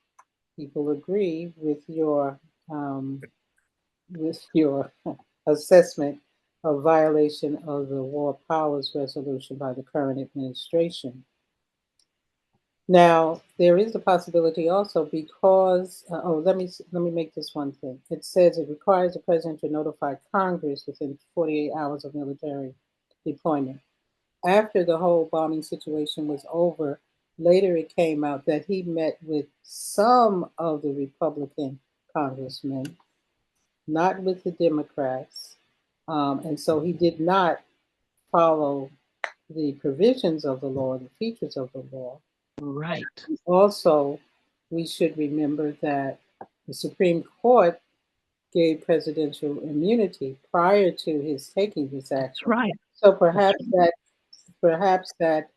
people agree um, with your assessment of violation of the War Powers Resolution by the current administration. Now, there is a possibility also because, let me make this one thing. It says it requires the president to notify Congress within 48 hours of military deployment. After the whole bombing situation was over, later it came out that he met with some of the Republican congressmen, not with the Democrats. And so he did not follow the provisions of the law, the features of the law. Right. Also, we should remember that the Supreme Court gave presidential immunity prior to his taking this That's action. right. So perhaps that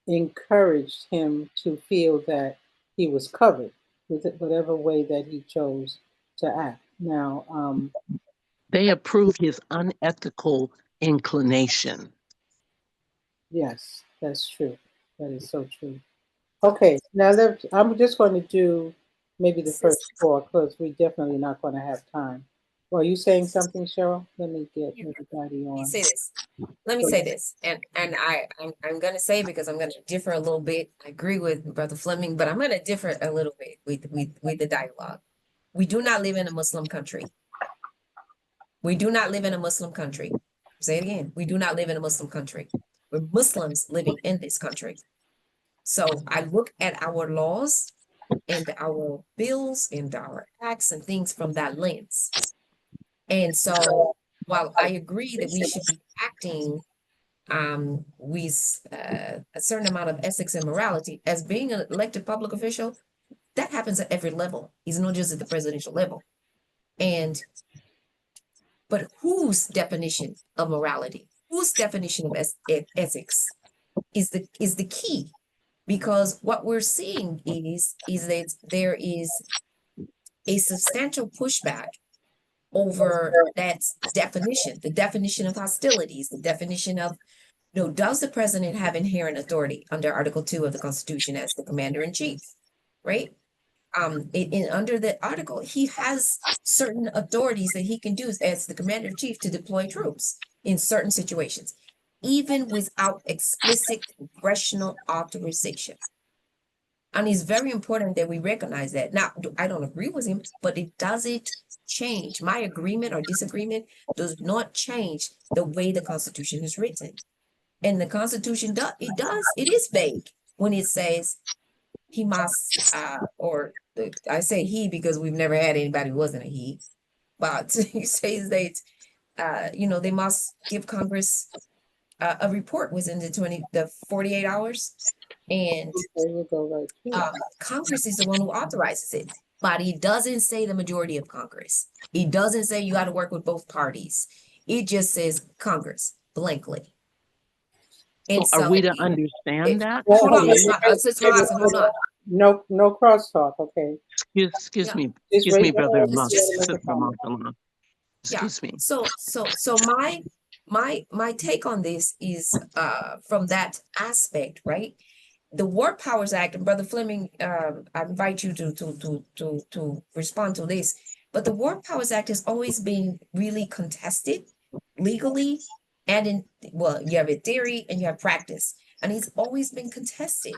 encouraged him to feel that he was covered with it, whatever way that he chose to act. Now, They approve his unethical inclination. yes, that's true. That is so true. Okay, now I'm just going to do maybe the first four because we definitely not going to have time. Well, are you saying something, Cheryl? Let me get everybody Let me on. say this. Let me say this, and I'm gonna say because I'm gonna differ a little bit. I agree with Brother Fleming, but I'm gonna differ a little bit with the dialogue. We do not live in a Muslim country. We do not live in a Muslim country. Say it again. We do not live in a Muslim country. We're Muslims living in this country. So I look at our laws and our bills and our acts and things from that lens. And so while I agree that we should be acting with a certain amount of ethics and morality, as being an elected public official, that happens at every level. It's not just at the presidential level. But whose definition of morality, whose definition of ethics is the key? Because what we're seeing is that there is a substantial pushback over that definition, the definition of hostilities, the definition of, does the president have inherent authority under Article 2 of the Constitution as the commander in chief, right? Under the article, he has certain authorities that he can do as the commander in chief to deploy troops in certain situations, even without explicit congressional authorization. And it's very important that we recognize that. Now, I don't agree with him, but it doesn't change. My agreement or disagreement does not change the way the Constitution is written. And the Constitution it is vague when it says he must, I say he because we've never had anybody who wasn't a he, but he says that, they must give Congress a report within the 48 hours. And Congress is the one who authorizes it, but it doesn't say the majority of Congress. It doesn't say you got to work with both parties. It just says Congress blankly. And So are we to understand that? Hold on, Sister Lawson, hold on. No, no crosstalk, okay? Excuse Yeah. me. Just Excuse raise me, your brother hand if you want to Sister make a comment. Amatullah. Yeah. Excuse me. So my take on this is from that aspect, right? The War Powers Act, and Brother Fleming, I invite you to respond to this. But the War Powers Act has always been really contested legally, and in, well, you have a theory and you have practice, and it's always been contested.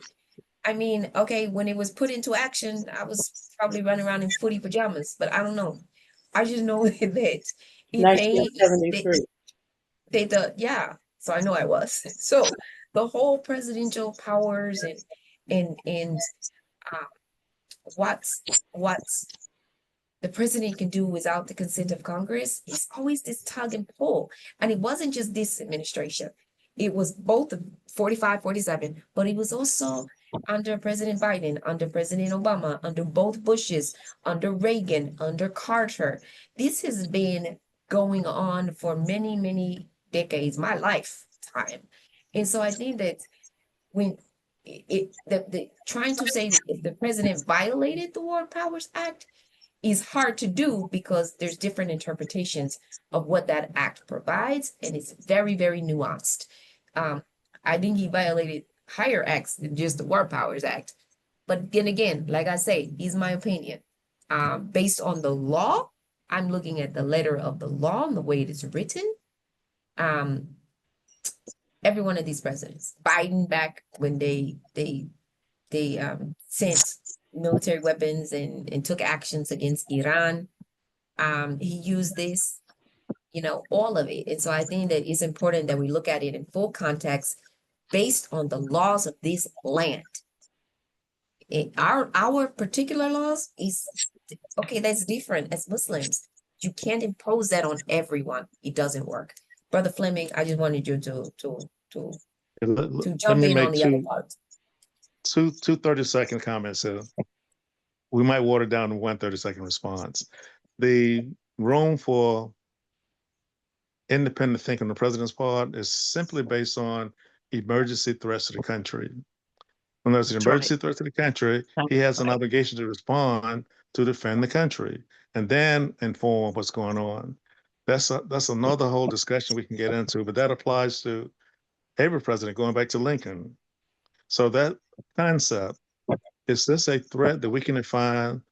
I mean, okay, when it was put into action, I was probably running around in footy pajamas, but I don't know. I just know that they 1973. yeah, so I know I was. So the whole presidential powers and uh, what's the president can do without the consent of Congress is always this tug and pull. And it wasn't just this administration. It was both the 45, 47, but it was also under President Biden, under President Obama, under both Bushes, under Reagan, under Carter. This has been going on for many, many decades, my lifetime. And so I think that when the trying to say if the president violated the War Powers Act is hard to do because there's different interpretations of what that act provides, and it's very, very nuanced. I think he violated higher acts than just the War Powers Act. But then again, like I say, is my opinion. Based on the law, I'm looking at the letter of the law and the way it is written. Every one of these presidents, Biden back when they sent military weapons and took actions against Iran. He used this, all of it. And so I think that it's important that we look at it in full context based on the laws of this land. Our particular laws is okay, that's different as Muslims. You can't impose that on everyone. It doesn't work. Brother Fleming, I just wanted you to Let jump me in on make the other part. two 30-second comments here. We might water down to 1 30-second response. The room for independent thinking on the president's part is simply based on emergency threats to the country. When there's an That's right. emergency threat to the country, he has an obligation to respond to defend the country and then inform what's going on. That's another whole discussion we can get into, but that applies to every president going back to Lincoln. So that concept, is this a threat that we can define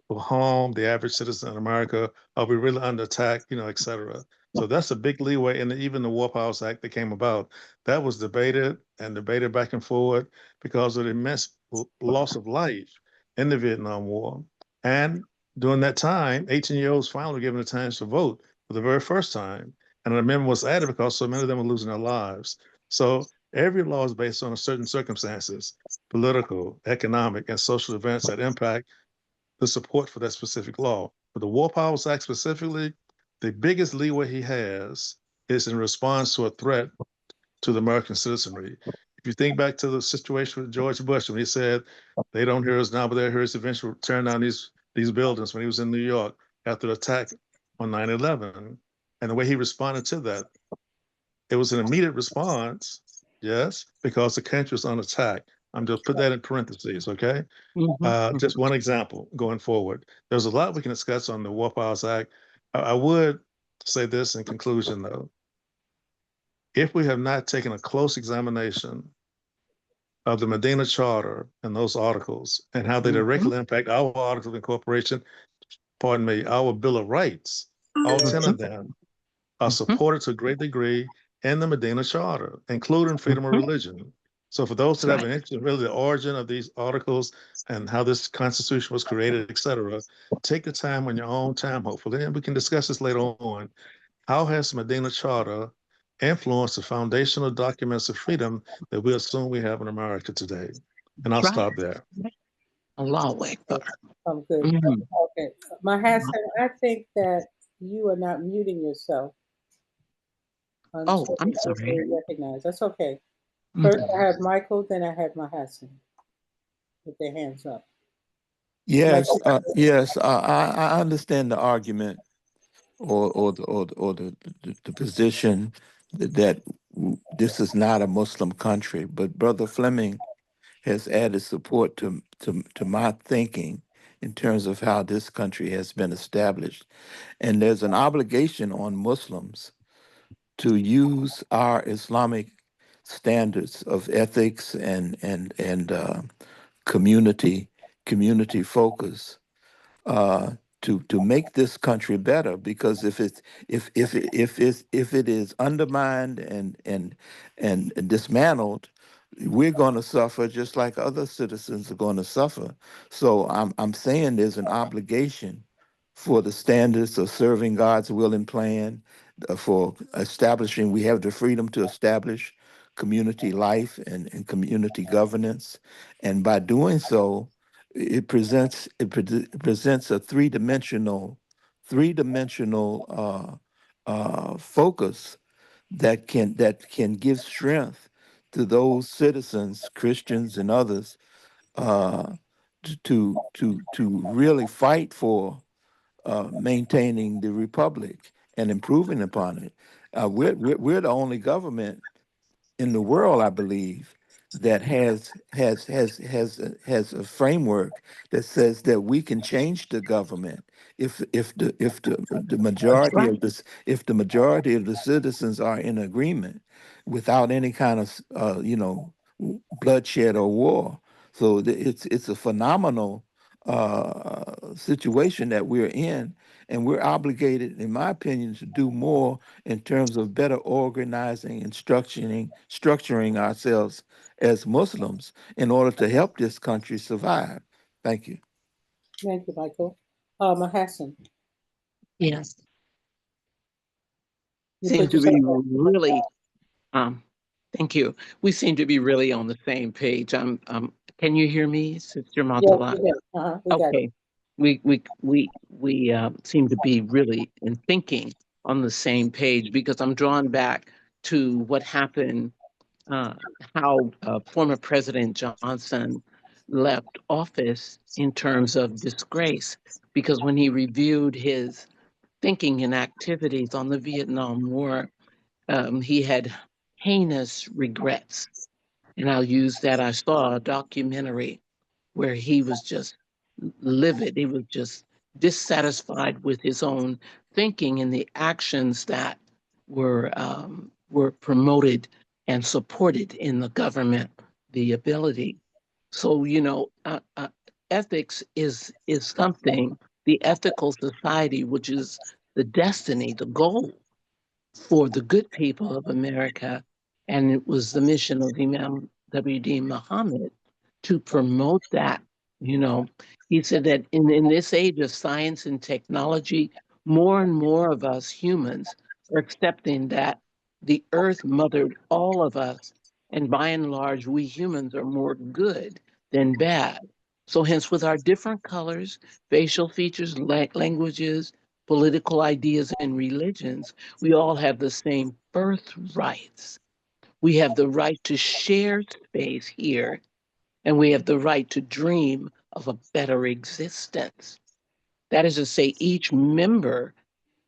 will harm the average citizen in America? Are we really under attack, et cetera? So that's a big leeway. And even the War Powers Act that came about, that was debated and debated back and forward because of the immense loss of life in the Vietnam War. And during that time, 18-year-olds finally were given a chance to vote for the very first time. And an amendment was added because so many of them were losing their lives. So every law is based on certain circumstances, political, economic, and social events that impact the support for that specific law. For the War Powers Act specifically, the biggest leeway he has is in response to a threat to the American citizenry. If you think back to the situation with George Bush when he said, they don't hear us now, but they'll hear us eventually, tearing down these buildings when he was in New York after the attack on 9/11. And the way he responded to that, it was an immediate response, yes, because the country was on attack. I'm just put that in parentheses, okay? Just one example going forward. There's a lot we can discuss on the War Powers Act. I would say this in conclusion, though. If we have not taken a close examination of the Medina Charter and those articles and how they directly impact our articles of incorporation, pardon me, our Bill of Rights, all 10 of them are supported to a great degree in the Medina Charter, including freedom of religion. So for those that have an interest in really the origin of these articles and how this Constitution was created, et cetera, take the time on your own time, hopefully, and we can discuss this later on. How has the Medina Charter influenced the foundational documents of freedom that we assume we have in America today? And I'll stop there. Allahu Akbar. I'm good. Okay. Hassan, I think that you are not muting yourself Oh, until I'm it's sorry. recognized. That's okay. First, I have Michael, then I have Hassan with their hands up. Yes, Michael, yes, I understand the argument or the position that this is not a Muslim country. But Brother Fleming, has added support to my thinking in terms of how this country has been established. And there's an obligation on Muslims to use our Islamic standards of ethics and community focus uh, to make this country better. Because if it is undermined and dismantled, we're going to suffer just like other citizens are going to suffer. So I'm saying there's an obligation for the standards of serving God's will and plan, for establishing. We have the freedom to establish community life and community governance, and by doing so, it presents a three dimensional focus that can give strength to those citizens, Christians and others, uh, to really fight for maintaining the republic and improving upon it. We're the only government in the world, I believe, that has a framework that says that we can change the government if the That's majority right. of this if the majority of the citizens are in agreement without any kind of bloodshed or war. So it's a phenomenal situation that we're in, and we're obligated, in my opinion, to do more in terms of better organizing and structuring ourselves as Muslims in order to help this country survive. Thank you. Thank you, Michael. Hassan, Yes. you Seem put to yourself be on. really, thank you. We seem to be really on the same page. Can you hear me, Sister Yes, Matala? we did. We got it. Okay. We seem to be really in thinking on the same page, because I'm drawn back to what happened, uh, how former President Johnson left office in terms of disgrace, because when he reviewed his thinking and activities on the Vietnam War, he had heinous regrets. And I'll use that. I saw a documentary where he was just livid. He was just dissatisfied with his own thinking and the actions that were promoted and supported in the government, the ability. So ethics is something. The ethical society, which is the destiny, the goal for the good people of America. And it was the mission of Imam W.D. Muhammad to promote that. You know, he said that in this age of science and technology, more and more of us humans are accepting that the earth mothered all of us. And by and large, we humans are more good than bad. So, hence, with our different colors, facial features, languages, political ideas, and religions, we all have the same birthrights. We have the right to share space here, and we have the right to dream of a better existence. That is to say, each member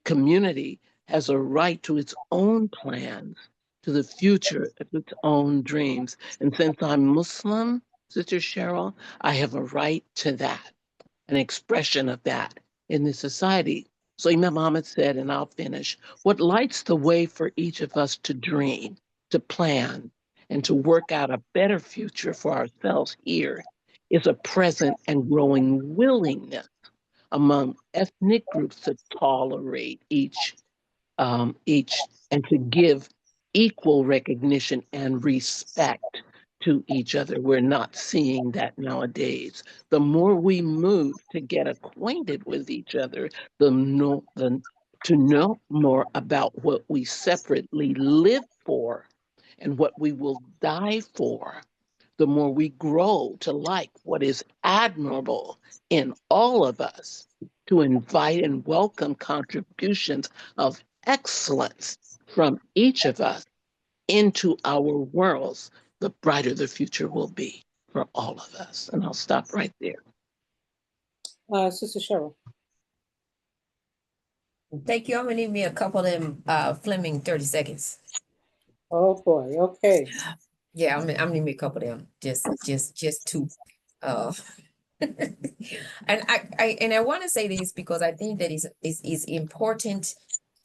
community has a right to its own plans, to the future of its own dreams. And since I'm Muslim, Sister Cheryl, I have a right to that, an expression of that in the society. So Imam Muhammad said, and I'll finish, what lights the way for each of us to dream, to plan, and to work out a better future for ourselves here is a present and growing willingness among ethnic groups to tolerate each and to give equal recognition and respect to each other. We're not seeing that nowadays. The more we move to get acquainted with each other, to know more about what we separately live for and what we will die for, the more we grow to like what is admirable in all of us, to invite and welcome contributions of excellence from each of us into our worlds, the brighter the future will be for all of us. And I'll stop right there. Sister Cheryl. Thank you. I'm gonna need me a couple of them Fleming 30 seconds. Oh boy. Okay. Yeah, I'm gonna make a couple of them. Just two. Uh, and I want to say this because I think that is important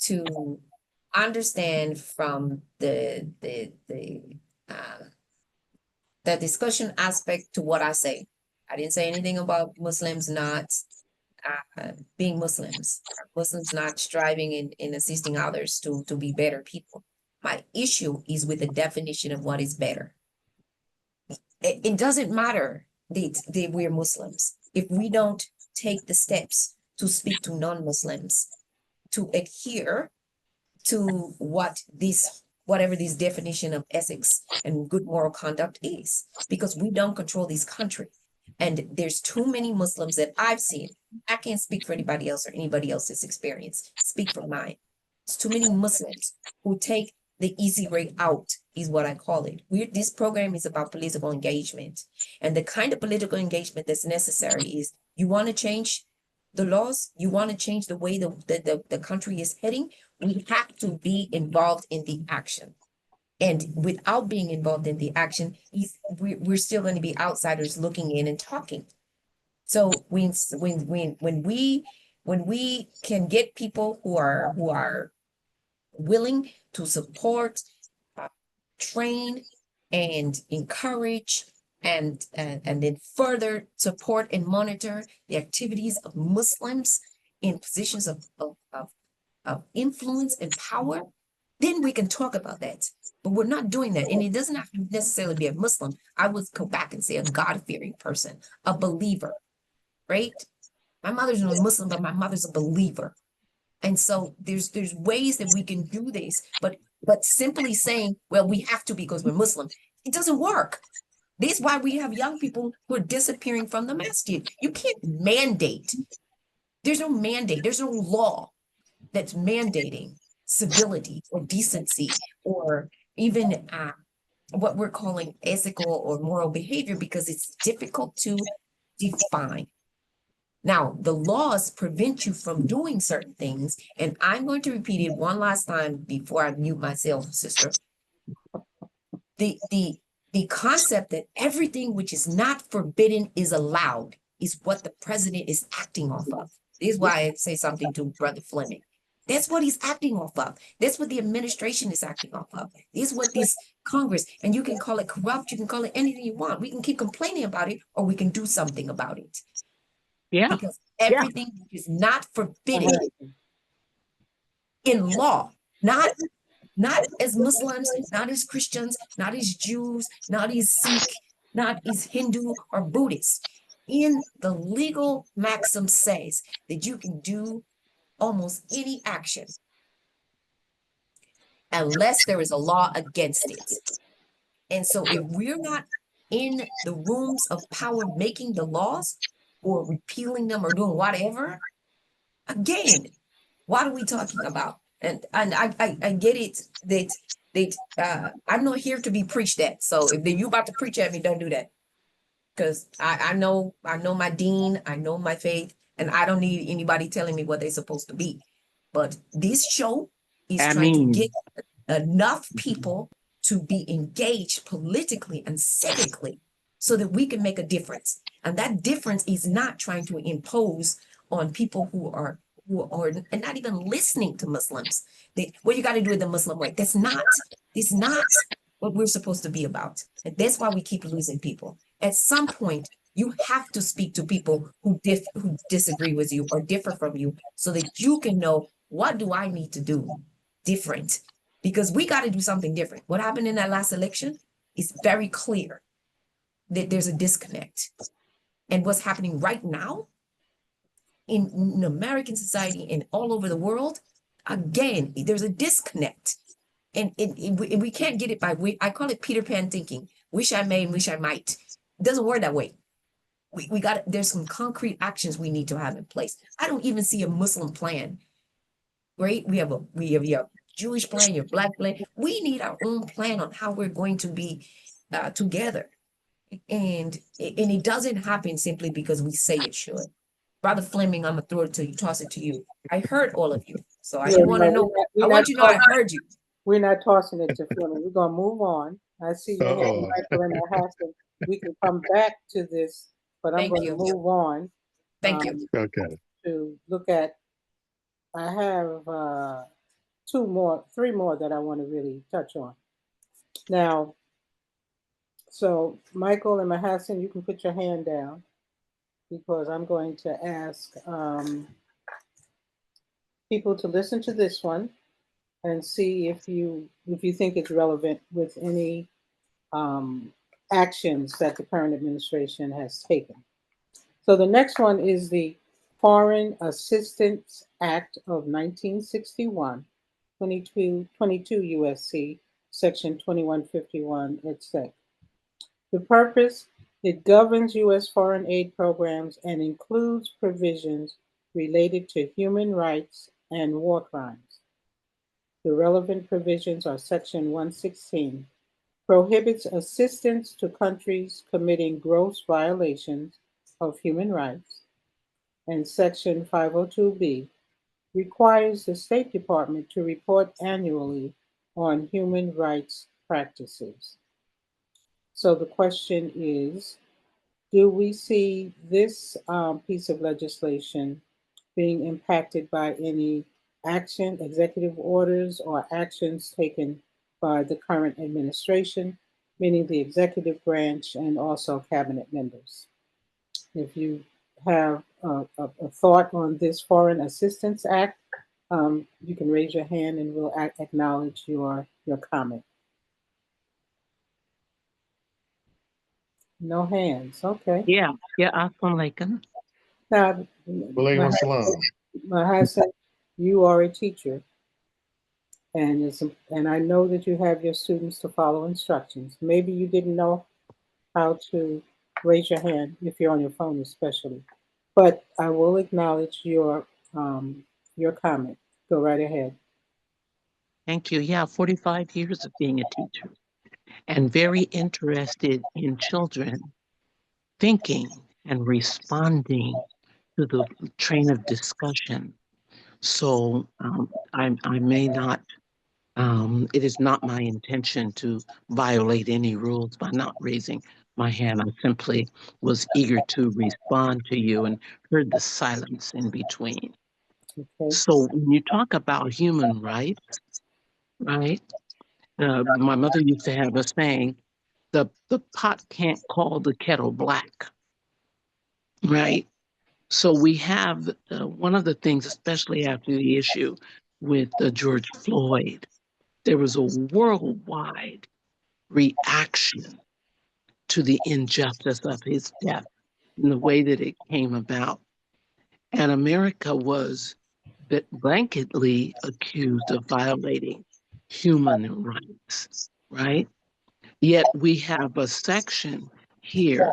to understand from the discussion aspect to what I say. I didn't say anything about Muslims not being Muslims, Muslims not striving in assisting others to be better people. My issue is with the definition of what is better. It doesn't matter that we're Muslims if we don't take the steps to speak to non-Muslims to adhere to whatever this definition of ethics and good moral conduct is, because we don't control this country. And there's too many Muslims that I've seen. I can't speak for anybody else or anybody else's experience. Speak for mine. It's too many Muslims who take the easy way out, is what I call it. This program is about political engagement. And the kind of political engagement that's necessary is, you want to change the laws, you want to change the way the country is heading, we have to be involved in the action. And without being involved in the action, we're still going to be outsiders looking in and talking. So when we can get people who are willing to support, train, and encourage, and then further support and monitor the activities of Muslims in positions of influence and power, then we can talk about that. But we're not doing that. And it doesn't have to necessarily be a Muslim. I would go back and say a God-fearing person, a believer, right? My mother's not a Muslim, but my mother's a believer. And so there's ways that we can do this, but simply saying, well, we have to because we're Muslim, it doesn't work. This is why we have young people who are disappearing from the masjid. You can't mandate. There's no mandate. There's no law that's mandating civility or decency or even what we're calling ethical or moral behavior, because it's difficult to define. Now, the laws prevent you from doing certain things, and I'm going to repeat it one last time before I mute myself, sister. The concept that everything which is not forbidden is allowed is what the president is acting off of. This is why I say something to Brother Fleming. That's what he's acting off of. That's what the administration is acting off of. This is what this Congress, and you can call it corrupt, you can call it anything you want. We can keep complaining about it, or we can do something about it. Yeah. Because everything is not forbidden in law, not as Muslims, not as Christians, not as Jews, not as Sikh, not as Hindu or Buddhist. In the legal maxim says that you can do almost any action unless there is a law against it. And so if we're not in the rooms of power making the laws or repealing them or doing whatever, again, what are we talking about? And I get it that I'm not here to be preached at. So if you about to preach at me, don't do that. Because I know my dean, I know my faith, and I don't need anybody telling me what they're supposed to be. But this show is trying to get enough people to be engaged politically and civically so that we can make a difference. And that difference is not trying to impose on people who are and not even listening to Muslims. What you got to do it the Muslim way. That's not what we're supposed to be about. And that's why we keep losing people. At some point, you have to speak to people who disagree with you or differ from you so that you can know, what do I need to do different? Because we got to do something different. What happened in that last election is very clear that there's a disconnect. And what's happening right now in American society and all over the world, again, there's a disconnect. And we can't get it by, I call it Peter Pan thinking. Wish I may and wish I might. It doesn't work that way. There's some concrete actions we need to have in place. I don't even see a Muslim plan. Right? We have your Jewish plan, your Black plan. We need our own plan on how we're going to be together. And it doesn't happen simply because we say it should. Brother Fleming, I'm gonna throw it to you, toss it to you. I heard all of you, so I want to know. I want you to know I heard you. We're not tossing it to Fleming. We're gonna move on. I see your hand, Uh-oh. Michael and Hassan. We can come back to this, but I'm Thank going to you. move on Thank you. Okay. to look at. I have three more that I want to really touch on. Now, so Michael and Mahassan, you can put your hand down because I'm going to ask people to listen to this one and see if you think it's relevant with any um, actions that the current administration has taken. So the next one is the Foreign Assistance Act of 1961, 22 USC, Section 2151, etc. The purpose, it governs U.S. foreign aid programs and includes provisions related to human rights and war crimes. The relevant provisions are Section 116, prohibits assistance to countries committing gross violations of human rights, and Section 502B requires the State Department to report annually on human rights practices. So the question is, do we see this piece of legislation being impacted by any action, executive orders, or actions taken by the current administration, meaning the executive branch and also cabinet members? If you have a thought on this Foreign Assistance Act, you can raise your hand and we'll acknowledge your comment. No hands. Okay. Yeah, yeah, Assalamu alaikum. Now, Walaikum assalam. Mahassan, you are a teacher, and I know that you have your students to follow instructions. Maybe you didn't know how to raise your hand if you're on your phone, especially. But I will acknowledge your comment. Go right ahead. Thank you. Yeah, 45 years of being a teacher and very interested in children thinking and responding to the train of discussion. So I may not, it is not my intention to violate any rules by not raising my hand. I simply was eager to respond to you and heard the silence in between. Okay. So when you talk about human rights, right? My mother used to have a saying, the pot can't call the kettle black, right? So we have one of the things, especially after the issue with George Floyd, there was a worldwide reaction to the injustice of his death and the way that it came about. And America was blanketly accused of violating human rights, right? Yet we have a section here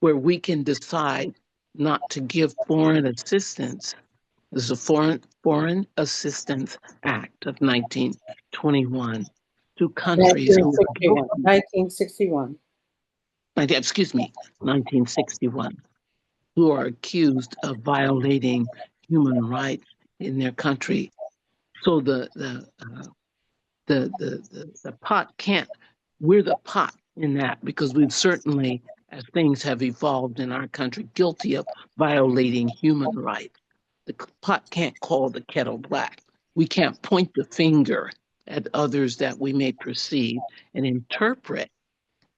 where we can decide not to give foreign assistance. This is a Foreign Assistance Act of 1921 to countries who are 1961. guilty, 1961. excuse me, 1961, who are accused of violating human rights in their country. So the pot can't, we're the pot in that because we've certainly, as things have evolved in our country, guilty of violating human rights. The pot can't call the kettle black. We can't point the finger at others that we may perceive and interpret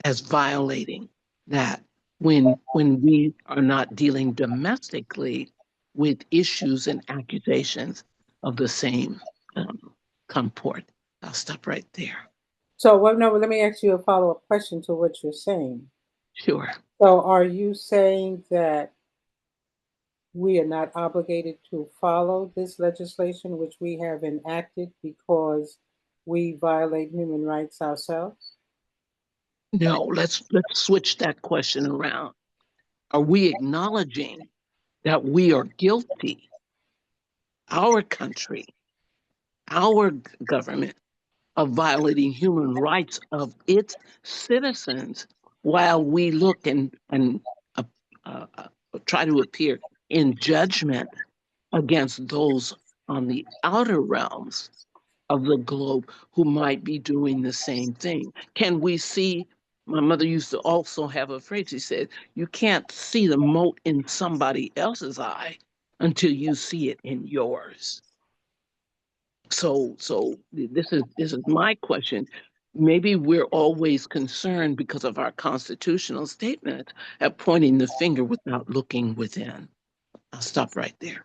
as violating that when we are not dealing domestically with issues and accusations of the same comport. I'll stop right there. So, well, no, let me ask you a follow-up question to what you're saying. Sure. So, are you saying that we are not obligated to follow this legislation, which we have enacted because we violate human rights ourselves? No, let's switch that question around. Are we acknowledging that we are guilty, our country, our government, of violating human rights of its citizens while we look and uh, try to appear in judgment against those on the outer realms of the globe who might be doing the same thing? Can we see? My mother used to also have a phrase. She said, "You can't see the mote in somebody else's eye until you see it in yours." So this is my question. Maybe we're always concerned because of our constitutional statement at pointing the finger without looking within. I'll stop right there.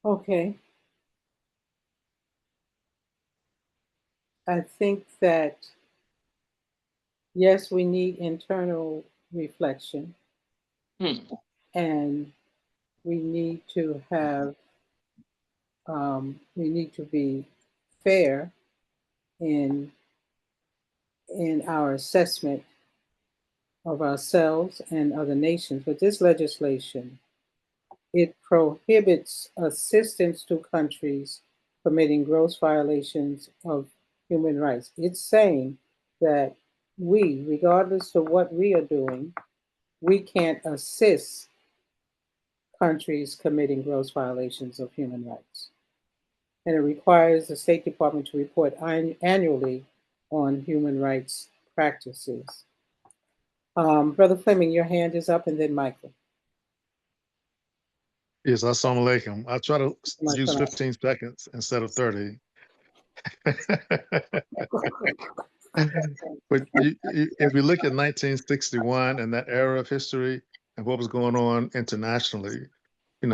Okay. I think that, yes, we need internal reflection, and we need to have, we need to be fair in our assessment of ourselves and other nations. But this legislation, it prohibits assistance to countries committing gross violations of human rights. It's saying that we, regardless of what we are doing, we can't assist countries committing gross violations of human rights. And it requires the State Department to report annually on human rights practices. Brother Fleming, your hand is up, and then Michael. Yes, assalamu alaikum. I try to use 15 seconds instead of 30. But if we look at 1961 and that era of history and what was going on internationally,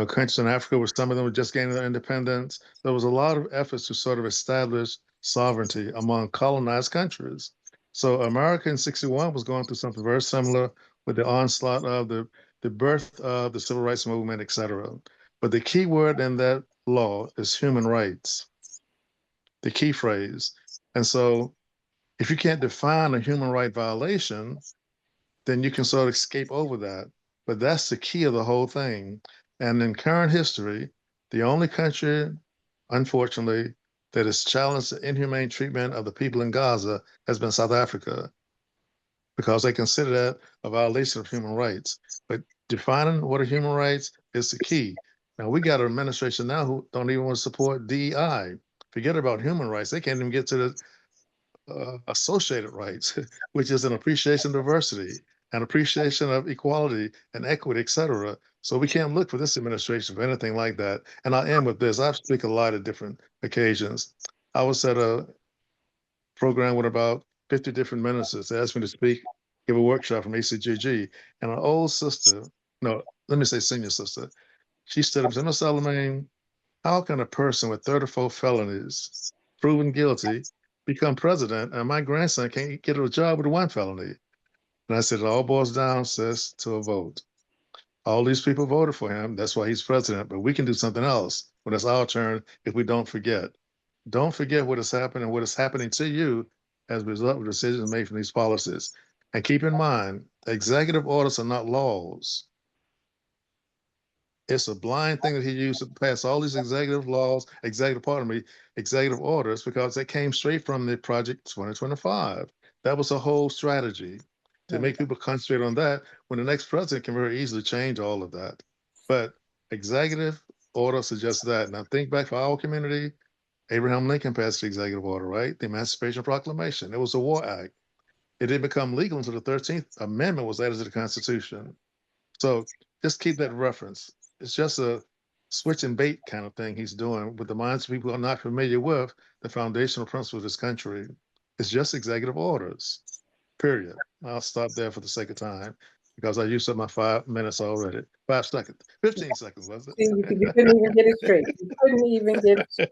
countries in Africa where some of them were just gaining their independence, there was a lot of efforts to sort of establish sovereignty among colonized countries. So America in 61 was going through something very similar with the onslaught of the birth of the civil rights movement, et cetera. But the key word in that law is human rights, the key phrase. And so if you can't define a human right violation, then you can sort of escape over that. But that's the key of the whole thing. And in current history, the only country, unfortunately, that has challenged the inhumane treatment of the people in Gaza has been South Africa, because they consider that a violation of human rights. But defining what are human rights is the key. Now, we got an administration now who don't even want to support DEI. Forget about human rights. They can't even get to the associated rights, which is an appreciation of diversity, an appreciation of equality and equity, et cetera. So we can't look for this administration for anything like that. And I'll end with this. I speak a lot at different occasions. I was at a program with about 50 different ministers. They asked me to speak, give a workshop from ACGG. And an old sister, no, let me say senior sister, she stood up and said, "Mr. Alamin, how can a person with 34 felonies proven guilty become president, and my grandson can't get a job with one felony?" And I said, "It all boils down, sis, to a vote. All these people voted for him. That's why he's president. But we can do something else when it's our turn if we don't forget. Don't forget what has happened and what is happening to you as a result of decisions made from these policies. And keep in mind, executive orders are not laws. It's a blind thing that he used to pass all these executive laws, executive orders, because they came straight from the Project 2025. That was a whole strategy to make people concentrate on that when the next president can very easily change all of that. But executive order suggests that. Now think back for our community, Abraham Lincoln passed the executive order, right? The Emancipation Proclamation. It was a war act. It didn't become legal until the 13th Amendment was added to the Constitution. So just keep that reference. It's just a switch and bait kind of thing he's doing with the minds of people who are not familiar with the foundational principles of this country. It's just executive orders, period. I'll stop there for the sake of time because I used up my 5 minutes already. 5 seconds, 15 seconds, was it? You couldn't even get it straight. You couldn't even get it straight.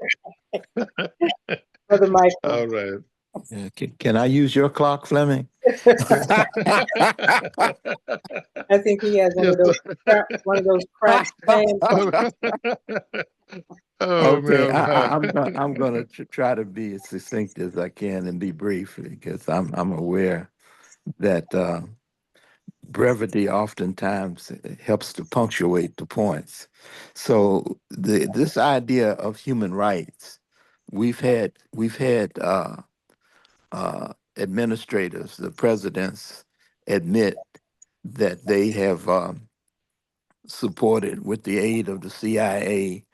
Brother Michael. All right. Yeah, can I use your clock, Fleming? I think he has one of those cracked pans. Oh Okay, man, I'm gonna try to be as succinct as I can and be brief because I'm aware that brevity oftentimes helps to punctuate the points. So this idea of human rights, we've had administrators, the presidents, admit that they have supported, with the aid of the CIA,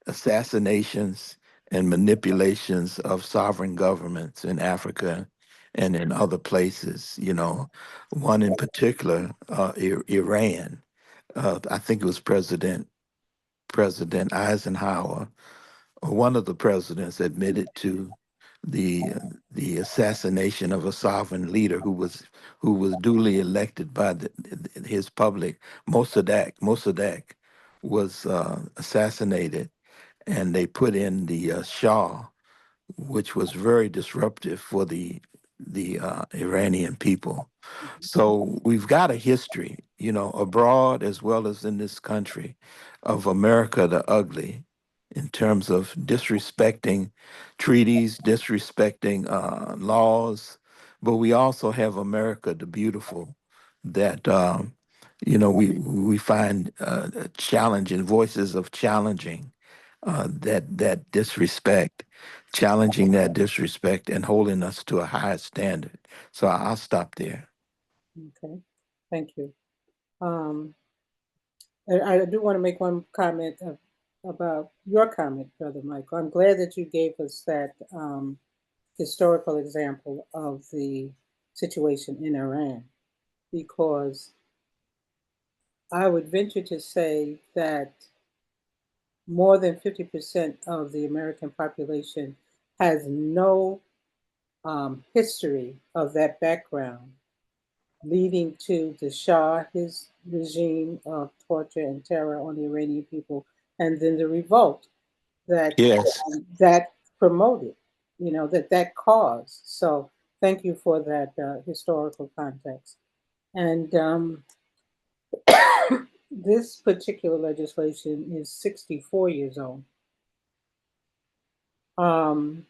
assassinations and manipulations of sovereign governments in Africa and in other places. You know, one in particular, Iran. I think it was President Eisenhower, or one of the presidents, admitted to the the assassination of a sovereign leader who was duly elected by his public. Mossadegh was assassinated, and they put in the Shah, which was very disruptive for the Iranian people. So we've got a history, you know, abroad as well as in this country, of America the ugly, in terms of disrespecting treaties, disrespecting laws. But we also have America the beautiful, that you know, we find challenging voices of challenging that disrespect, challenging that disrespect, and holding us to a higher standard. So I'll stop there. Okay, thank you. I do want to make one comment about your comment, Brother Michael. I'm glad that you gave us that historical example of the situation in Iran, because I would venture to say that more than 50% of the American population has no history of that background leading to the Shah, his regime of torture and terror on the Iranian people, and then the revolt that Yes. that promoted, that caused. So thank you for that historical context. And this particular legislation is 64 years old. And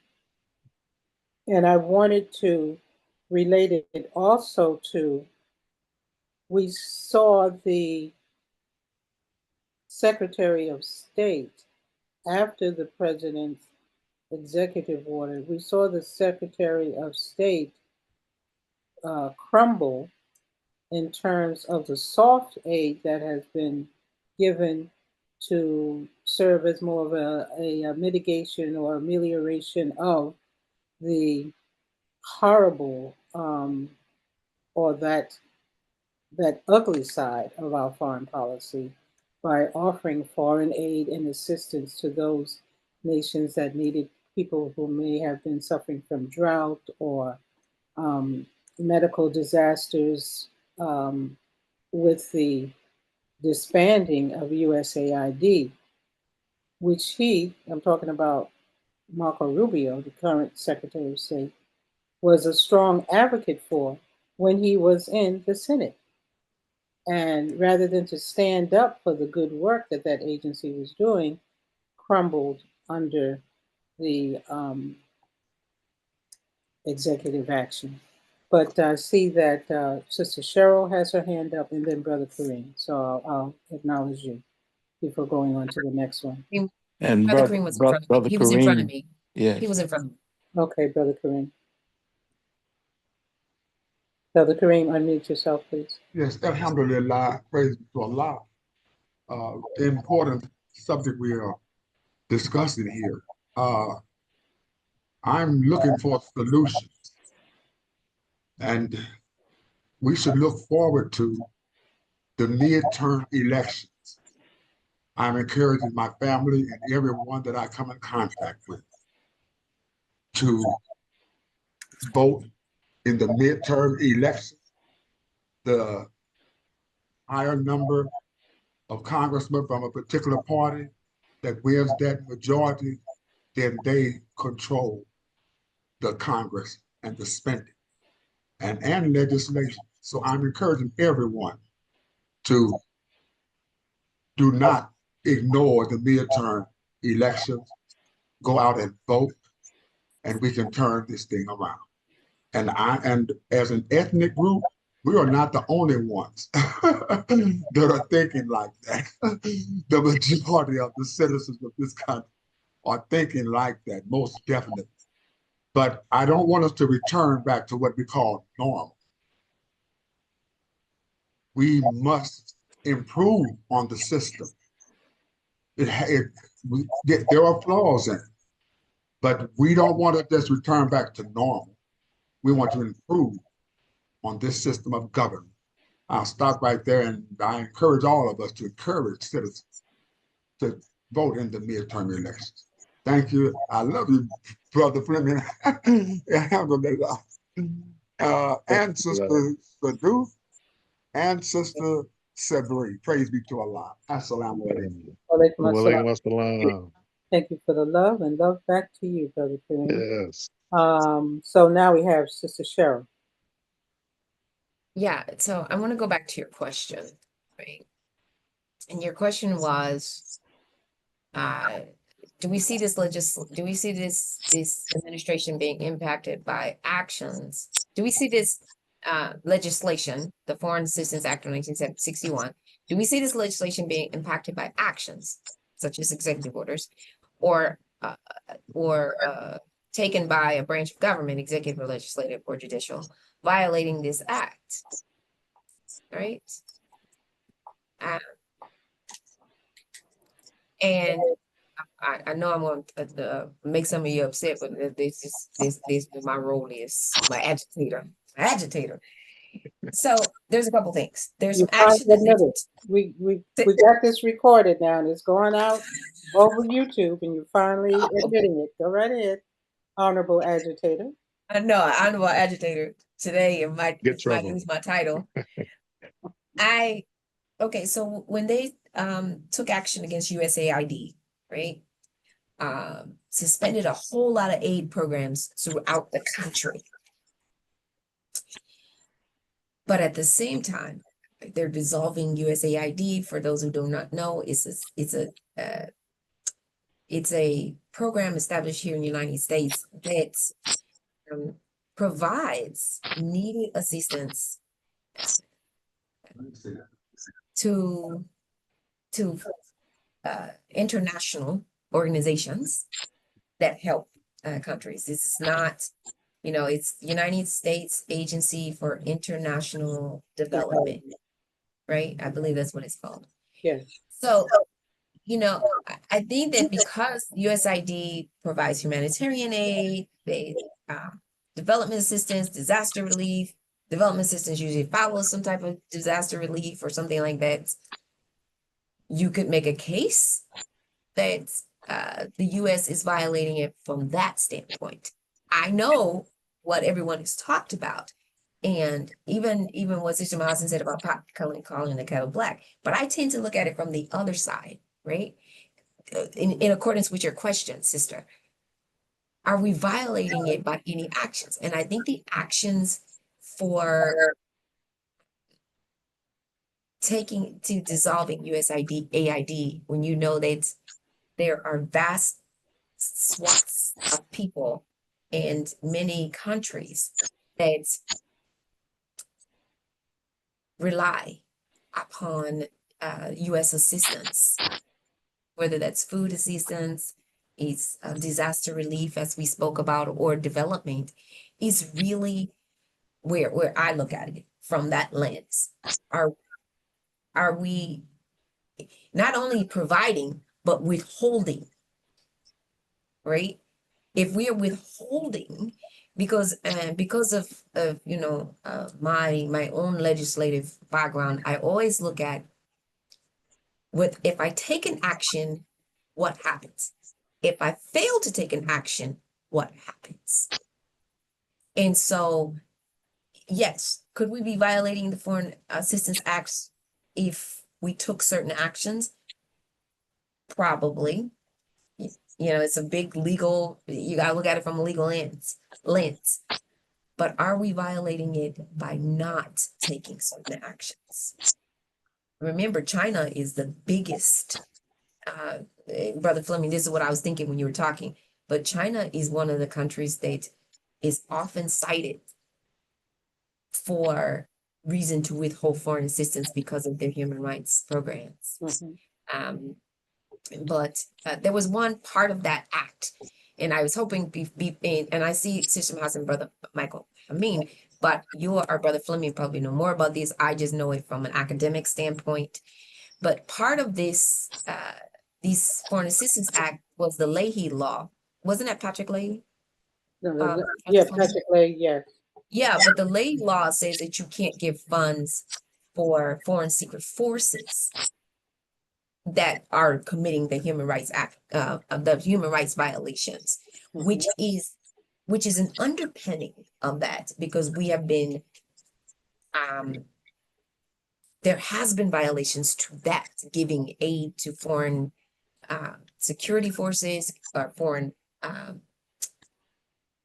I wanted to relate it also to, we saw the Secretary of State after the president's executive order, we saw the Secretary of State crumble in terms of the soft aid that has been given to serve as more of a mitigation or amelioration of the horrible or that ugly side of our foreign policy by offering foreign aid and assistance to those nations that needed people who may have been suffering from drought or medical disasters, with the disbanding of USAID, which I'm talking about Marco Rubio, the current Secretary of State, was a strong advocate for when he was in the Senate. And rather than to stand up for the good work that agency was doing, crumbled under the executive action. But I see that Sister Cheryl has her hand up, and then Brother Kareem. So I'll acknowledge you before going on to the next one. And Brother Kareem was in front of me. Brother He was in front of Kareem, me. yes. He was in front of me. Okay, Brother Kareem. Brother Kareem, unmute yourself, please. Yes, alhamdulillah, praise to Allah. The important subject we are discussing here. I'm looking for solutions, and we should look forward to the midterm elections. I'm encouraging my family and everyone that I come in contact with to vote in the midterm elections. The higher number of congressmen from a particular party that wins that majority, then they control the Congress and the spending and legislation. So I'm encouraging everyone to do not ignore the midterm elections, go out and vote, and we can turn this thing around. And as an ethnic group, we are not the only ones that are thinking like that. The majority of the citizens of this country are thinking like that, most definitely. But I don't want us to return back to what we call normal. We must improve on the system There are flaws in it, but we don't want to just return back to normal. We want to improve on this system of government. I'll stop right there, and I encourage all of us to encourage citizens to vote in the midterm elections. Thank you. I love you, Brother Fleming. And Sister Sudduth and Sister Sabrie. Praise be to Allah. Assalamu alaikum. Walaikum assalam. Walaikum assalam. Thank you for the love, and love back to you, Brother Kareem. Yes. So now we have Sister Cheryl. Yeah, so I want to go back to your question, right? And your question was, do we see this administration being impacted by actions? Do we see this legislation, the Foreign Assistance Act of 1961, do we see this legislation being impacted by actions such as executive orders or taken by a branch of government, executive or legislative or judicial, violating this act, right? And I know I'm going to make some of you upset, but this is my role is my agitator. So there's a couple things. There's some action. We got this recorded now, and it's going out over YouTube, and you're finally admitting it. Go right ahead, honorable agitator. I know, honorable agitator. Today, it might lose my title. Okay, so when they took action against USAID, right? Suspended a whole lot of aid programs throughout the country. But at the same time, they're dissolving USAID. For those who do not know, it's a program established here in the United States that provides needed assistance to international organizations that help countries. This is not, it's United States Agency for International Development, right? I believe that's what it's called. Yes. So, I think that because USAID provides humanitarian aid, development assistance, disaster relief, development assistance usually follows some type of disaster relief or something like that. You could make a case that the U.S. is violating it from that standpoint. I know what everyone has talked about, and even what Sister Mason said about calling the kettle black. But I tend to look at it from the other side, right? In accordance with your question, sister, are we violating it by any actions? And I think the actions for dissolving USAID, when you know that there are vast swaths of people and many countries that rely upon U.S. assistance, whether that's food assistance, it's disaster relief, as we spoke about, or development, is really where I look at it from that lens. Are we not only providing, but withholding, right? If we are withholding because of my own legislative background, I always look at if I take an action, what happens? If I fail to take an action, what happens? And so, yes, could we be violating the Foreign Assistance Acts if we took certain actions? Probably. It's a big legal, you gotta look at it from a legal lens. But are we violating it by not taking certain actions? Remember, China is the biggest, Brother Fleming, this is what I was thinking when you were talking, but China is one of the countries that is often cited for reason to withhold foreign assistance because of their human rights programs. Mm-hmm. But there was one part of that act, and I was hoping, and I see Sister House and Brother Michael Amin, but you or Brother Fleming probably know more about this. I just know it from an academic standpoint. But part of this this Foreign Assistance Act was the Leahy Law. Wasn't that Patrick Leahy? No, yeah, Patrick Leahy, yes. Yeah, but the Leahy Law says that you can't give funds for foreign secret forces that are committing the human rights act, the human rights violations, which is an underpinning of that, because we have been, there has been violations to that, giving aid to foreign security forces or foreign,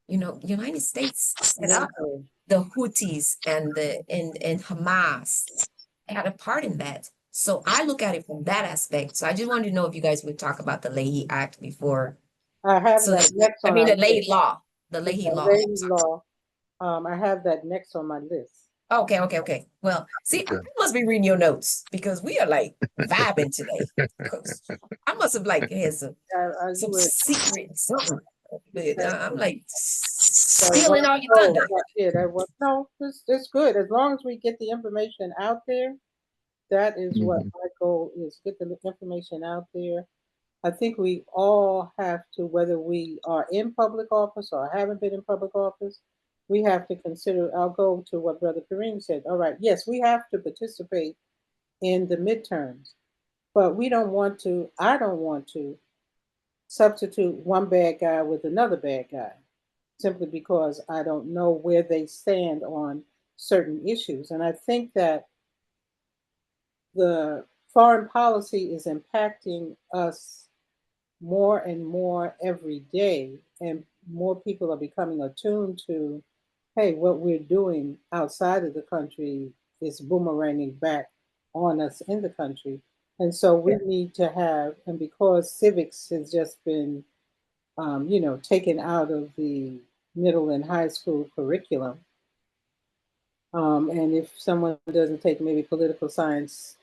United States set up the Houthis and Hamas had a part in that. So I look at it from that aspect. So I just wanted to know if you guys would talk about the Leahy Act before. I have So that next on the our Leahy list. Law, the Leahy Law. Leahy Law. I have that next on my list. Okay. Well, see, I must be reading your notes because we are like vibing today. I must have like had some secret something. I'm like stealing all your thunder. Yeah, that was no. It's good as long as we get the information out there. That is what my goal is: get the information out there. I think we all have to, whether we are in public office or haven't been in public office, we have to consider. I'll go to what Brother Kareem said. All right, yes, we have to participate in the midterms, but we don't want to. I don't want to substitute one bad guy with another bad guy simply because I don't know where they stand on certain issues. And I think that the foreign policy is impacting us more and more every day, and more people are becoming attuned to, hey, what we're doing outside of the country is boomeranging back on us in the country. And so we need to have, and because civics has just been, taken out of the middle and high school curriculum, and if someone doesn't take maybe political science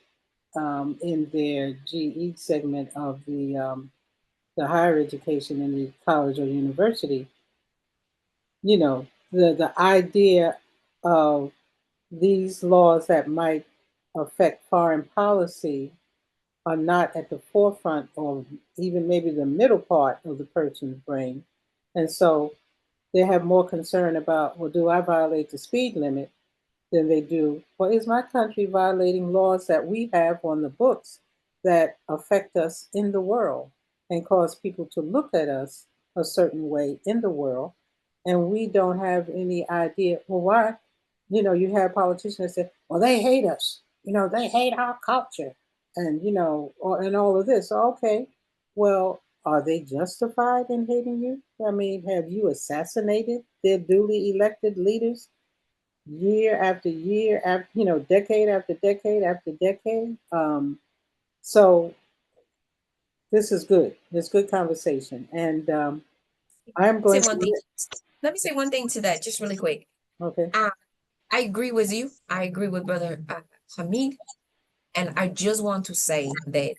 in their GE segment of the higher education in the college or university, the idea of these laws that might affect foreign policy are not at the forefront or even maybe the middle part of the person's brain. And so they have more concern about, well, do I violate the speed limit than they do, well, is my country violating laws that we have on the books that affect us in the world and cause people to look at us a certain way in the world? And we don't have any idea, well, why? You have politicians that say, well, they hate us, they hate our culture, and, and all of this. Okay, well, are they justified in hating you? I mean, have you assassinated their duly elected leaders year after year, after decade after decade after decade? So this is good. It's good conversation, and I'm going to let me say one thing to that, just really quick. Okay. I agree with you. I agree with Brother Hamid, and I just want to say that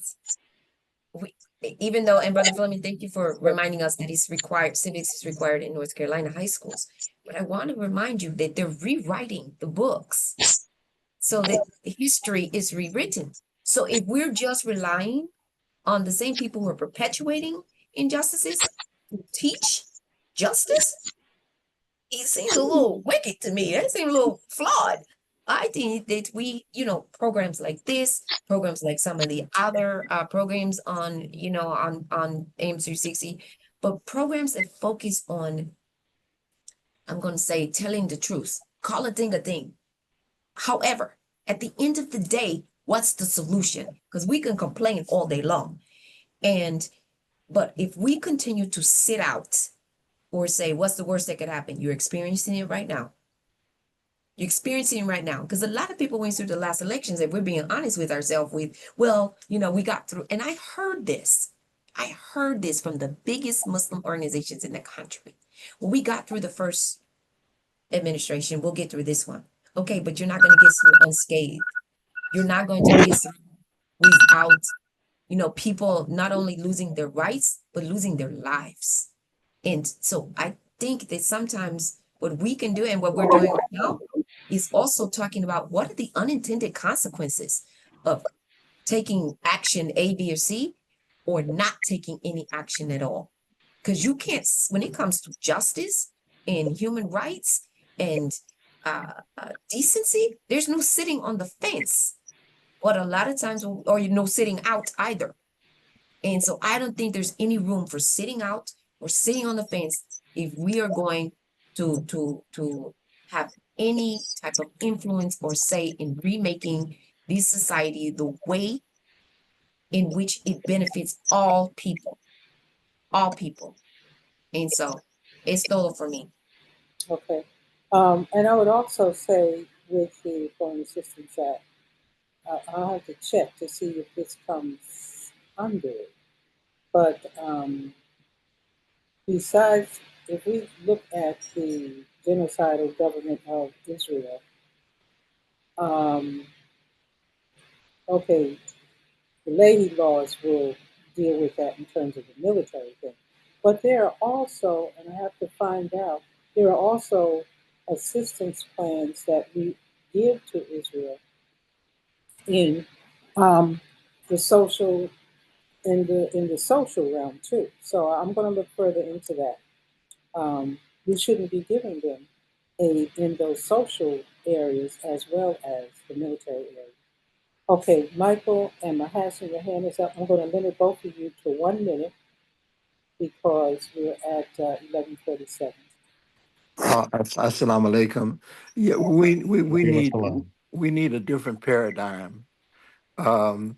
even though, and Brother Fleming, thank you for reminding us that civics is required in North Carolina high schools. But I want to remind you that they're rewriting the books so that history is rewritten. So if we're just relying on the same people who are perpetuating injustices to teach justice, it seems a little wicked to me. That seems a little flawed. I think that we, programs like this, programs like some of the other programs on, on AM360, but programs that focus on, I'm going to say, telling the truth, call a thing a thing. However, at the end of the day, what's the solution? Because we can complain all day long. But if we continue to sit out or say, what's the worst that could happen? You're experiencing it right now. You're experiencing it right now. Because a lot of people went through the last elections, if we're being honest with ourselves, we got through. And I heard this from the biggest Muslim organizations in the country. When we got through the first administration, we'll get through this one. Okay, but you're not going to get through unscathed. You're not going to get through without, people not only losing their rights, but losing their lives. And so I think that sometimes what we can do and what we're doing right now is also talking about what are the unintended consequences of taking action A, B, or C, or not taking any action at all. Because you can't, when it comes to justice and human rights and decency, there's no sitting on the fence. But a lot of times, or no sitting out either. And so I don't think there's any room for sitting out or sitting on the fence if we are going to have any type of influence or say in remaking this society the way in which it benefits all people. All people. And so it's todo for me. Okay. And I would also say with the Foreign Assistance Act, I'll have to check to see if this comes under it. But besides, if we look at the genocidal government of Israel, okay, the Leahy laws will deal with that in terms of the military thing. But there are also, and I have to find out, there are also assistance plans that we give to Israel in the social in the social realm too. So I'm going to look further into that. We shouldn't be giving them aid in those social areas as well as the military areas. Okay, Michael and Mahassan, your hand is up. I'm going to limit both of you to 1 minute because we're at 11:47. Assalamu alaikum. Yeah, we Give us need a line. a different paradigm. Um,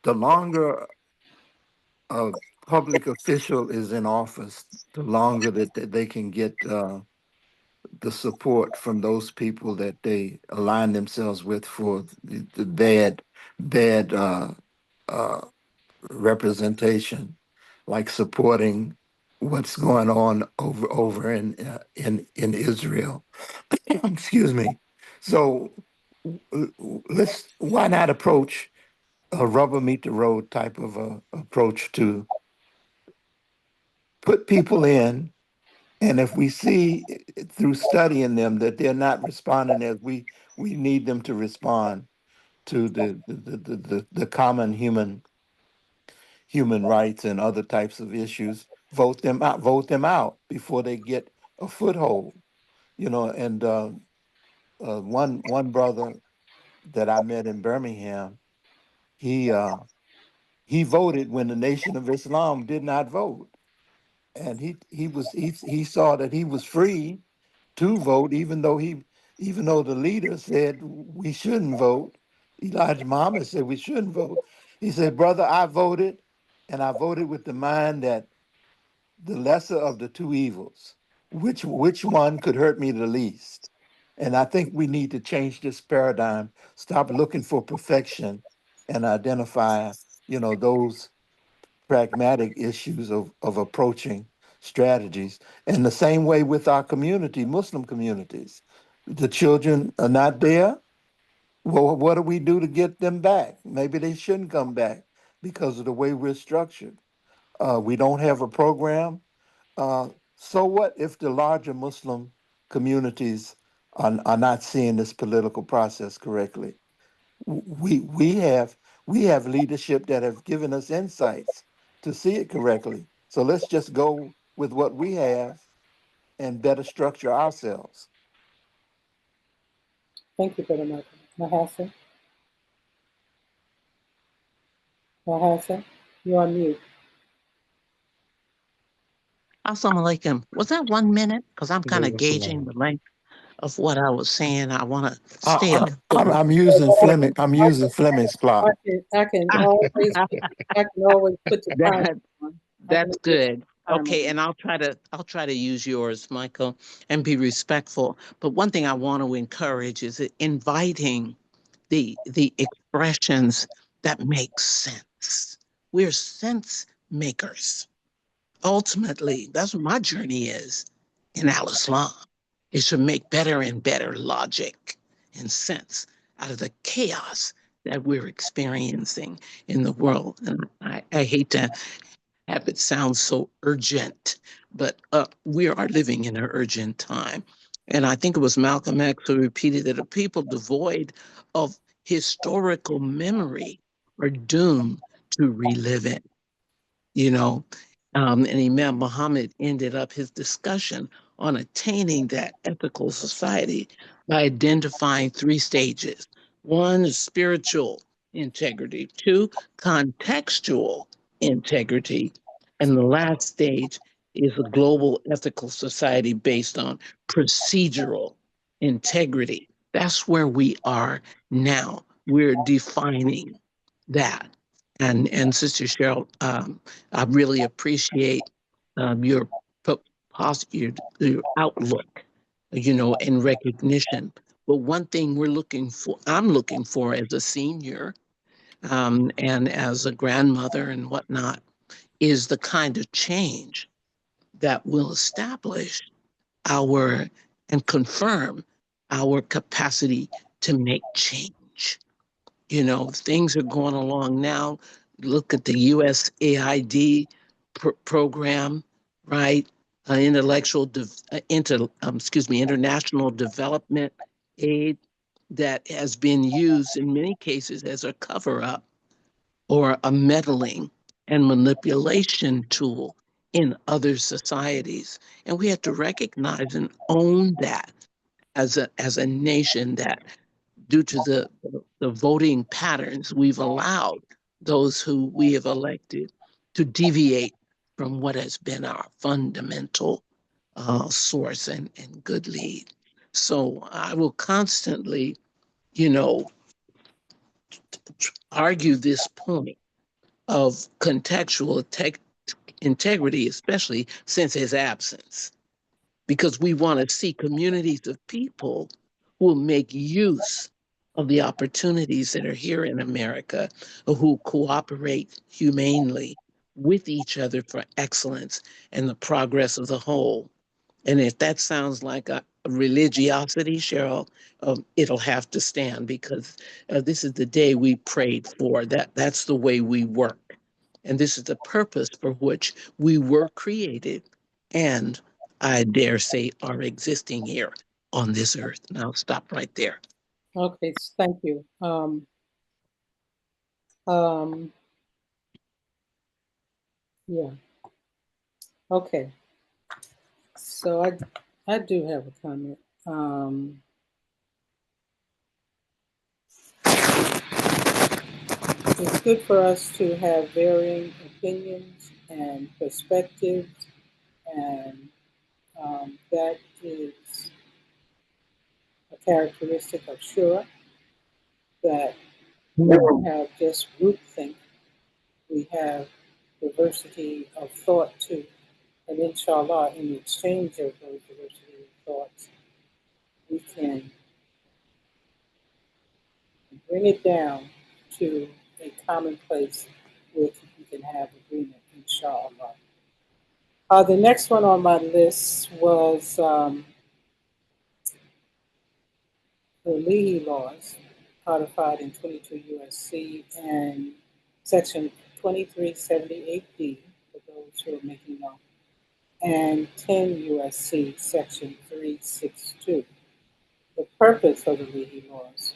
the longer a public official is in office, the longer that they can get the support from those people that they align themselves with for the bad uh, representation, like supporting what's going on over in Israel. Excuse me. So why not approach a rubber meet the road type of a approach to put people in, and if we see through studying them that they're not responding as we need them to respond to the common human rights and other types of issues, vote them out before they get a foothold. And one brother that I met in Birmingham, he uh, he voted when the Nation of Islam did not vote, and he saw that he was free to vote, even though the leader said we shouldn't vote. Elijah Muhammad said we shouldn't vote. He said, "Brother, I voted, and I voted with the mind that the lesser of the two evils, which one could hurt me the least." And I think we need to change this paradigm, stop looking for perfection, and identify, those pragmatic issues of approaching strategies. And the same way with our community, Muslim communities. The children are not there. Well, what do we do to get them back? Maybe they shouldn't come back because of the way we're structured. We don't have a program. So what if the larger Muslim communities are not seeing this political process correctly? We have leadership that have given us insights to see it correctly. So let's just go with what we have and better structure ourselves. Thank you, Brother Michael. Mahassan, Mahassan, you're on mute. Assalamu alaikum. Was that 1 minute? Because I'm kind Give of us a gauging line. the length of what I was saying. I want to I, stay in I, the I'm, flow. I'm using Fleming. I'm using Fleming's I clock. can, I can always, I can always put the time That on. I can that's put good. the time Okay, on. and I'll try to use yours, Michael, and be respectful. But one thing I want to encourage is inviting the expressions that make sense. We're sense makers. Ultimately, that's what my journey is in Al Islam, is to make better and better logic and sense out of the chaos that we're experiencing in the world. And I hate to have it sound so urgent, but we are living in an urgent time. And I think it was Malcolm X who repeated that a people devoid of historical memory are doomed to relive it, you know. And Imam Muhammad ended up his discussion on attaining that ethical society by identifying three stages. One is spiritual integrity, two, contextual integrity, and the last stage is a global ethical society based on procedural integrity. That's where we are now. We're defining that. And Sister Cheryl, I really appreciate your your outlook, and recognition. But one thing I'm looking for as a senior, and as a grandmother and whatnot, is the kind of change that will establish our and confirm our capacity to make change. Things are going along now. Look at the USAID program, right? International development aid that has been used in many cases as a cover up or a meddling and manipulation tool in other societies. And we have to recognize and own that as a nation, that due to the voting patterns, we've allowed those who we have elected to deviate from what has been our fundamental source and good lead. So I will constantly, you know, argue this point of contextual integrity, especially since his absence, because we want to see communities of people who will make use of the opportunities that are here in America, who cooperate humanely with each other for excellence and the progress of the whole. And if that sounds like a religiosity, Cheryl, it'll have to stand, because this is the day we prayed for. That's the way we work. And this is the purpose for which we were created, and I dare say are existing here on this earth. And I'll stop right there. Okay, thank you. Um, yeah. Okay. So I do have a comment. It's good for us to have varying opinions and perspectives, and that is a characteristic of Shura, that we don't have just groupthink, we have diversity of thought too. And inshallah, in the exchange of those diversity of thoughts, we can bring it down to a common place where we can have agreement, inshallah. The next one on my list was the Leahy laws, codified in 22 USC and section 2378D, for those who are making note, and 10 USC section 362. The purpose of the Leahy laws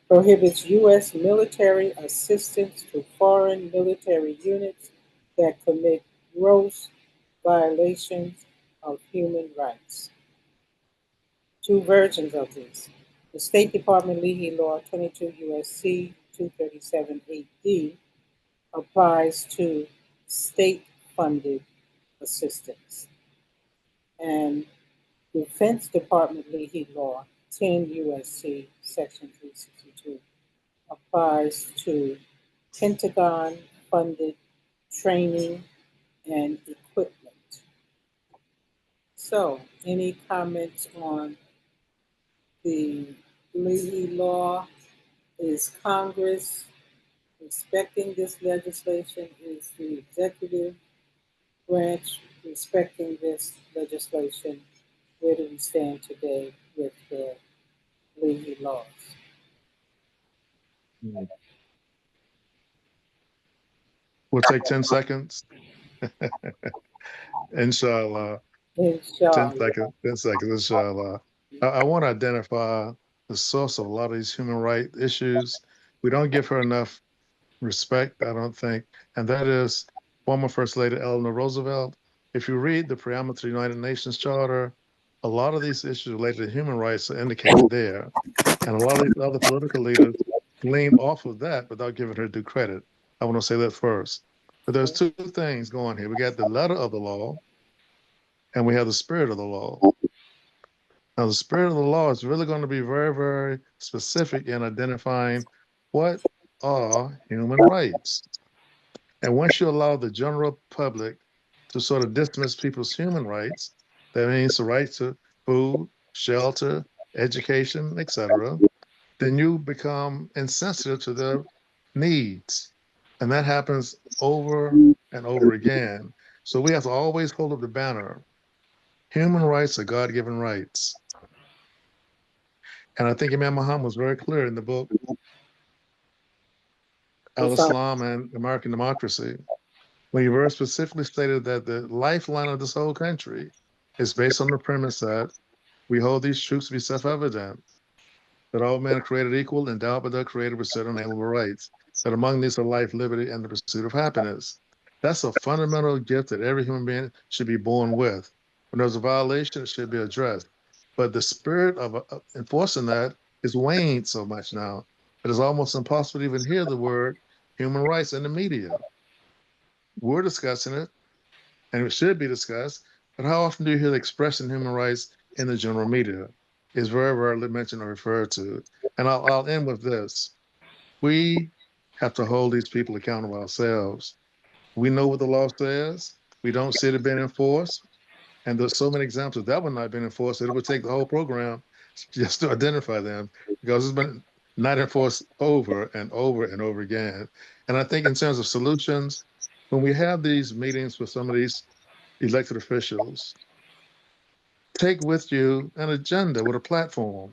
prohibits U.S. military assistance to foreign military units that commit gross violations of human rights. Two versions of this. The State Department Leahy Law 22 U.S.C. 237-8D applies to state-funded assistance. And Defense Department Leahy Law 10 U.S.C. Section 362 applies to Pentagon-funded training and equipment. So, any comments on the Leahy Law? Is Congress respecting this legislation? Is the executive branch respecting this legislation? Where do we stand today with the Leahy laws? We'll take 10 seconds. Inshallah. 10 Inshallah. seconds. 10 seconds, inshallah. I want to identify the source of a lot of these human rights issues. We don't give her enough respect, I don't think, and that is former First Lady Eleanor Roosevelt. If you read the preamble to the United Nations Charter, a lot of these issues related to human rights are indicated there. And a lot of these other political leaders leaned off of that without giving her due credit. I want to say that first. But there's two things going here. We got the letter of the law and we have the spirit of the law. Now, the spirit of the law is really going to be very, very specific in identifying what are human rights. And once you allow the general public to sort of dismiss people's human rights, that means the right to food, shelter, education, etc., then you become insensitive to their needs. And that happens over and over again. So we have to always hold up the banner. Human rights are God-given rights. And I think Imam Muhammad was very clear in the book Al-Islam and American Democracy, when he very specifically stated that the lifeline of this whole country is based on the premise that we hold these truths to be self-evident, that all men are created equal, endowed by their creator with certain inalienable rights, that among these are life, liberty, and the pursuit of happiness. That's a fundamental gift that every human being should be born with. When there's a violation, it should be addressed. But the spirit of enforcing that is waned so much now. It is almost impossible to even hear the word human rights in the media. We're discussing it, and it should be discussed, but how often do you hear the expression human rights in the general media? It's very rarely mentioned or referred to. And I'll end with this. We have to hold these people accountable ourselves. We know what the law says. We don't see it being enforced. And there's so many examples that would not been enforced that it would take the whole program just to identify them because it's been not enforced over and over and over again. And I think in terms of solutions, when we have these meetings with some of these elected officials, take with you an agenda with a platform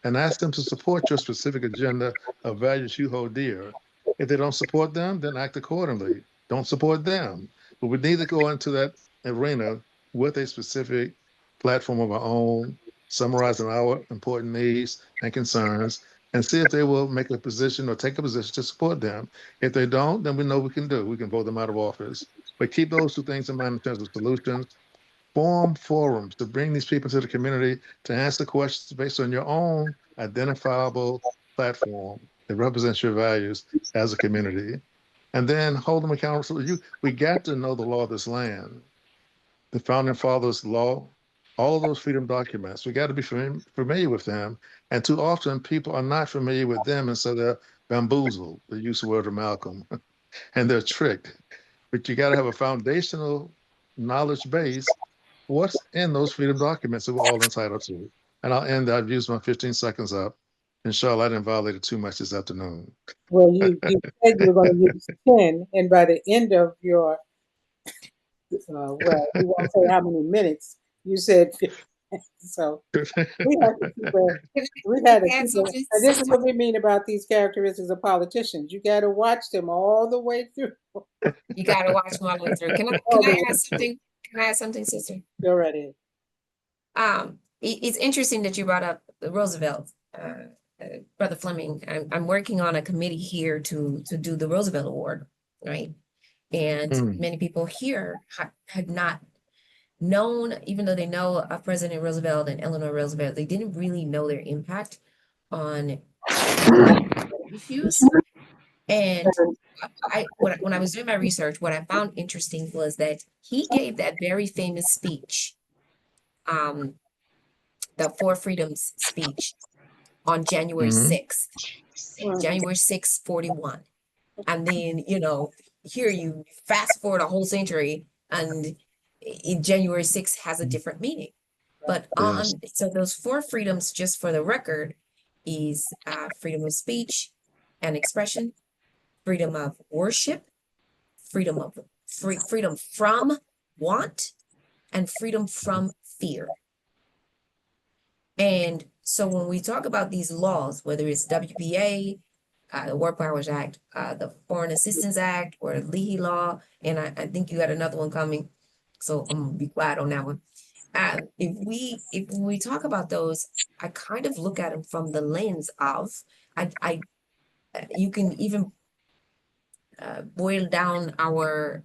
and ask them to support your specific agenda of values you hold dear. If they don't support them, then act accordingly. Don't support them. But we need to go into that arena with a specific platform of our own, summarizing our important needs and concerns, and see if they will make a position or take a position to support them. If they don't, then we know what we can do. We can vote them out of office. But keep those two things in mind in terms of solutions. Form forums to bring these people to the community to answer questions based on your own identifiable platform that represents your values as a community. And then hold them accountable. So we got to know the law of this land, the founding fathers' law, all of those freedom documents. We got to be familiar with them. And too often people are not familiar with them, and so they're bamboozled, to use the word of Malcolm, and they're tricked. But you got to have a foundational knowledge base. What's in those freedom documents that we're all entitled to? And I'll end. I've used my 15 seconds up. Inshallah, I didn't violate it too much this afternoon. Well, you said you were going to use 10, and by the end of your, well, you won't say how many minutes, you said 15. So we have to keep we got to keep it. And this is what we mean about these characteristics of politicians. You got to watch them all the way through. You got to watch them all the way through. Can I add something? Can I add something, sister? Go right ahead. It's interesting that you brought up Roosevelt, Brother Fleming. I'm working on a committee here to do the Roosevelt Award, right? And many people here had not known, even though they know of President Roosevelt and Eleanor Roosevelt, they didn't really know their impact on issues. And when I was doing my research, what I found interesting was that he gave that very famous speech, the Four Freedoms speech on January 6th, January 6th, 41. And then, here you fast forward a whole century and January 6th has a different meaning. But so those four freedoms, just for the record, is freedom of speech and expression, freedom of worship, freedom of freedom from want, and freedom from fear. And so when we talk about these laws, whether it's WPA, the War Powers Act, the Foreign Assistance Act, or the Leahy Law, and I think you got another one coming, so I'm gonna be quiet on that one. If we talk about those, I kind of look at them from the lens of, you can even boil down our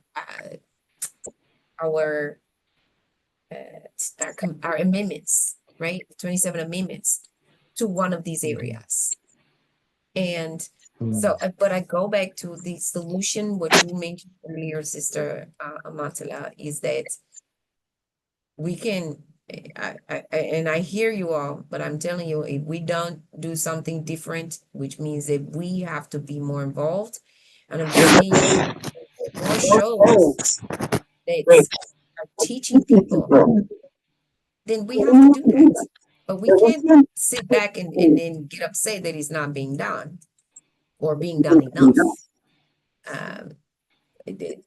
amendments, right? 27 amendments to one of these areas. And so, but I go back to the solution, what you mentioned earlier, Sister Amatullah, is that we can, and I hear you all, but I'm telling you, if we don't do something different, which means that we have to be more involved, and I'm seeing more shows that are teaching people, then we have to do that. But we can't sit back and then get upset that it's not being done or being done enough.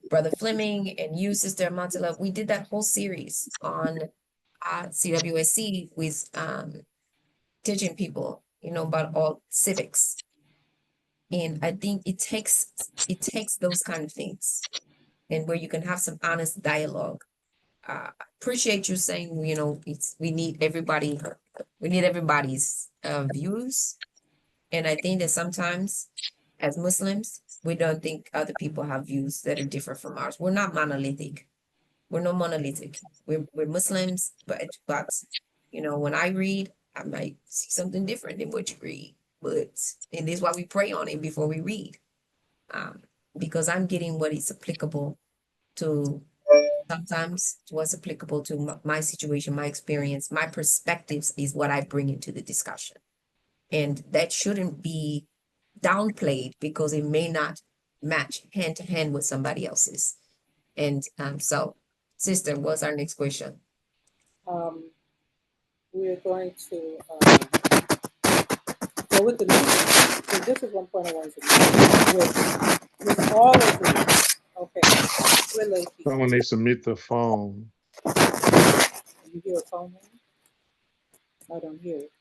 Brother Fleming and you, Sister Amatullah, we did that whole series on CWSC with teaching people, about all civics. And I think it takes those kind of things, and where you can have some honest dialogue. Appreciate you saying, we need everybody's views. And I think that sometimes as Muslims, we don't think other people have views that are different from ours. We're not monolithic. We're not monolithic. We're Muslims, but when I read, I might see something different than what you read. And this is why we pray on it before we read. Because I'm getting what is applicable to sometimes what's applicable to my situation, my experience, my perspectives is what I bring into the discussion. And that shouldn't be downplayed because it may not match hand to hand with somebody else's. And so, Sister, what's our next question? We're going to go with the news. So this is one point I wanted to make. With all of this, okay, we're late. Someone needs to mute the phone. You hear a phone ring? I don't hear it.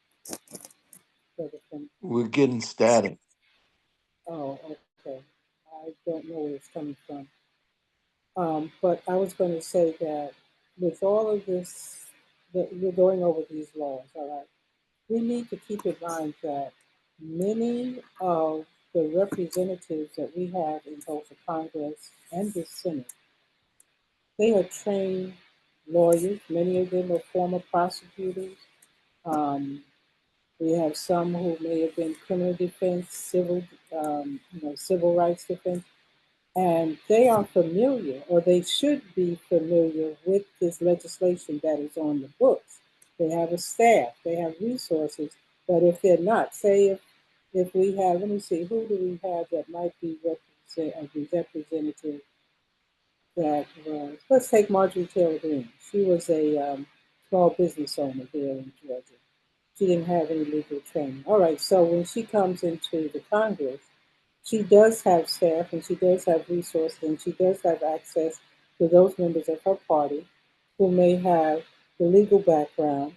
We're getting static. Oh, okay. I don't know where it's coming from. But I was going to say that with all of this, that we're going over these laws, all right, we need to keep in mind that many of the representatives that we have in both the Congress and the Senate, they are trained lawyers. Many of them are former prosecutors. We have some who may have been criminal defense, civil rights defense, and they are familiar, or they should be familiar with this legislation that is on the books. They have a staff, they have resources, but if they're not, say if we have, let me see, who do we have that might be a representative that was, let's take Marjorie Taylor Greene. She was a small business owner here in Georgia. She didn't have any legal training. All right, so when she comes into the Congress, she does have staff and she does have resources and she does have access to those members of her party who may have the legal background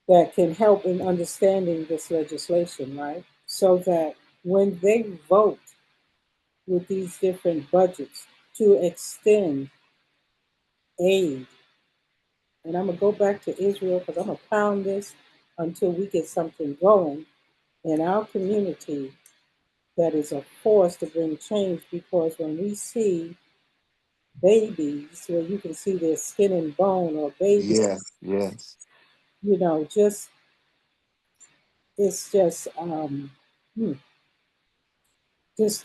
that can help in understanding this legislation, right? So that when they vote with these different budgets to extend aid, and I'm going to go back to Israel because I'm going to pound this until we get something going in our community that is a force to bring change, because when we see babies where you can see their skin and bone, or babies, Yes. just it's just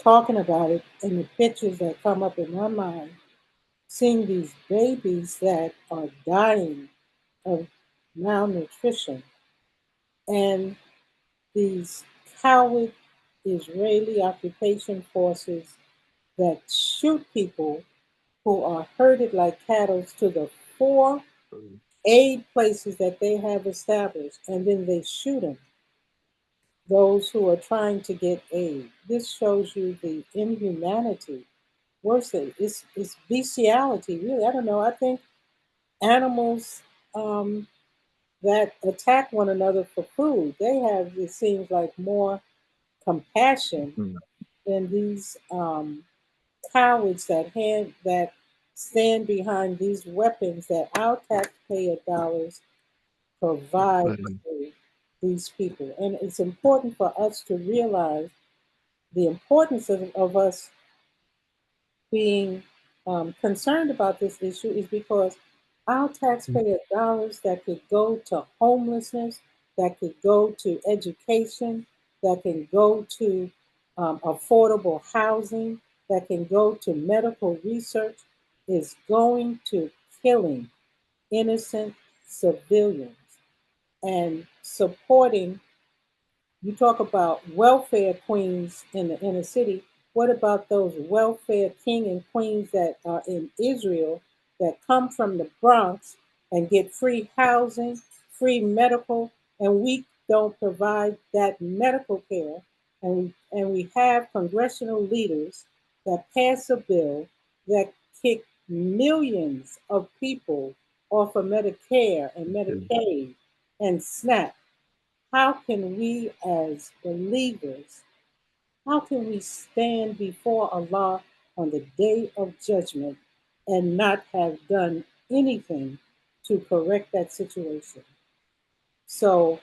talking about it and the pictures that come up in my mind, seeing these babies that are dying of malnutrition, and these coward Israeli occupation forces that shoot people who are herded like cattle to the 4 aid places that they have established, and then they shoot them, those who are trying to get aid. This shows you the inhumanity. Worse, it's bestiality, really. I don't know. I think animals that attack one another for food, they have, it seems like, more compassion than these cowards that stand behind these weapons that our taxpayer dollars provide to these people. And it's important for us to realize the importance of us being concerned about this issue is because our taxpayer dollars that could go to homelessness, that could go to education, that can go to affordable housing, that can go to medical research, is going to killing innocent civilians and supporting. You talk about welfare queens in the inner city. What about those welfare king and queens that are in Israel that come from the Bronx and get free housing, free medical, and we don't provide that medical care? And we have congressional leaders that pass a bill that kick millions of people off of Medicare and Medicaid and SNAP. How can we as believers, how can we stand before Allah on the day of judgment and not have done anything to correct that situation? So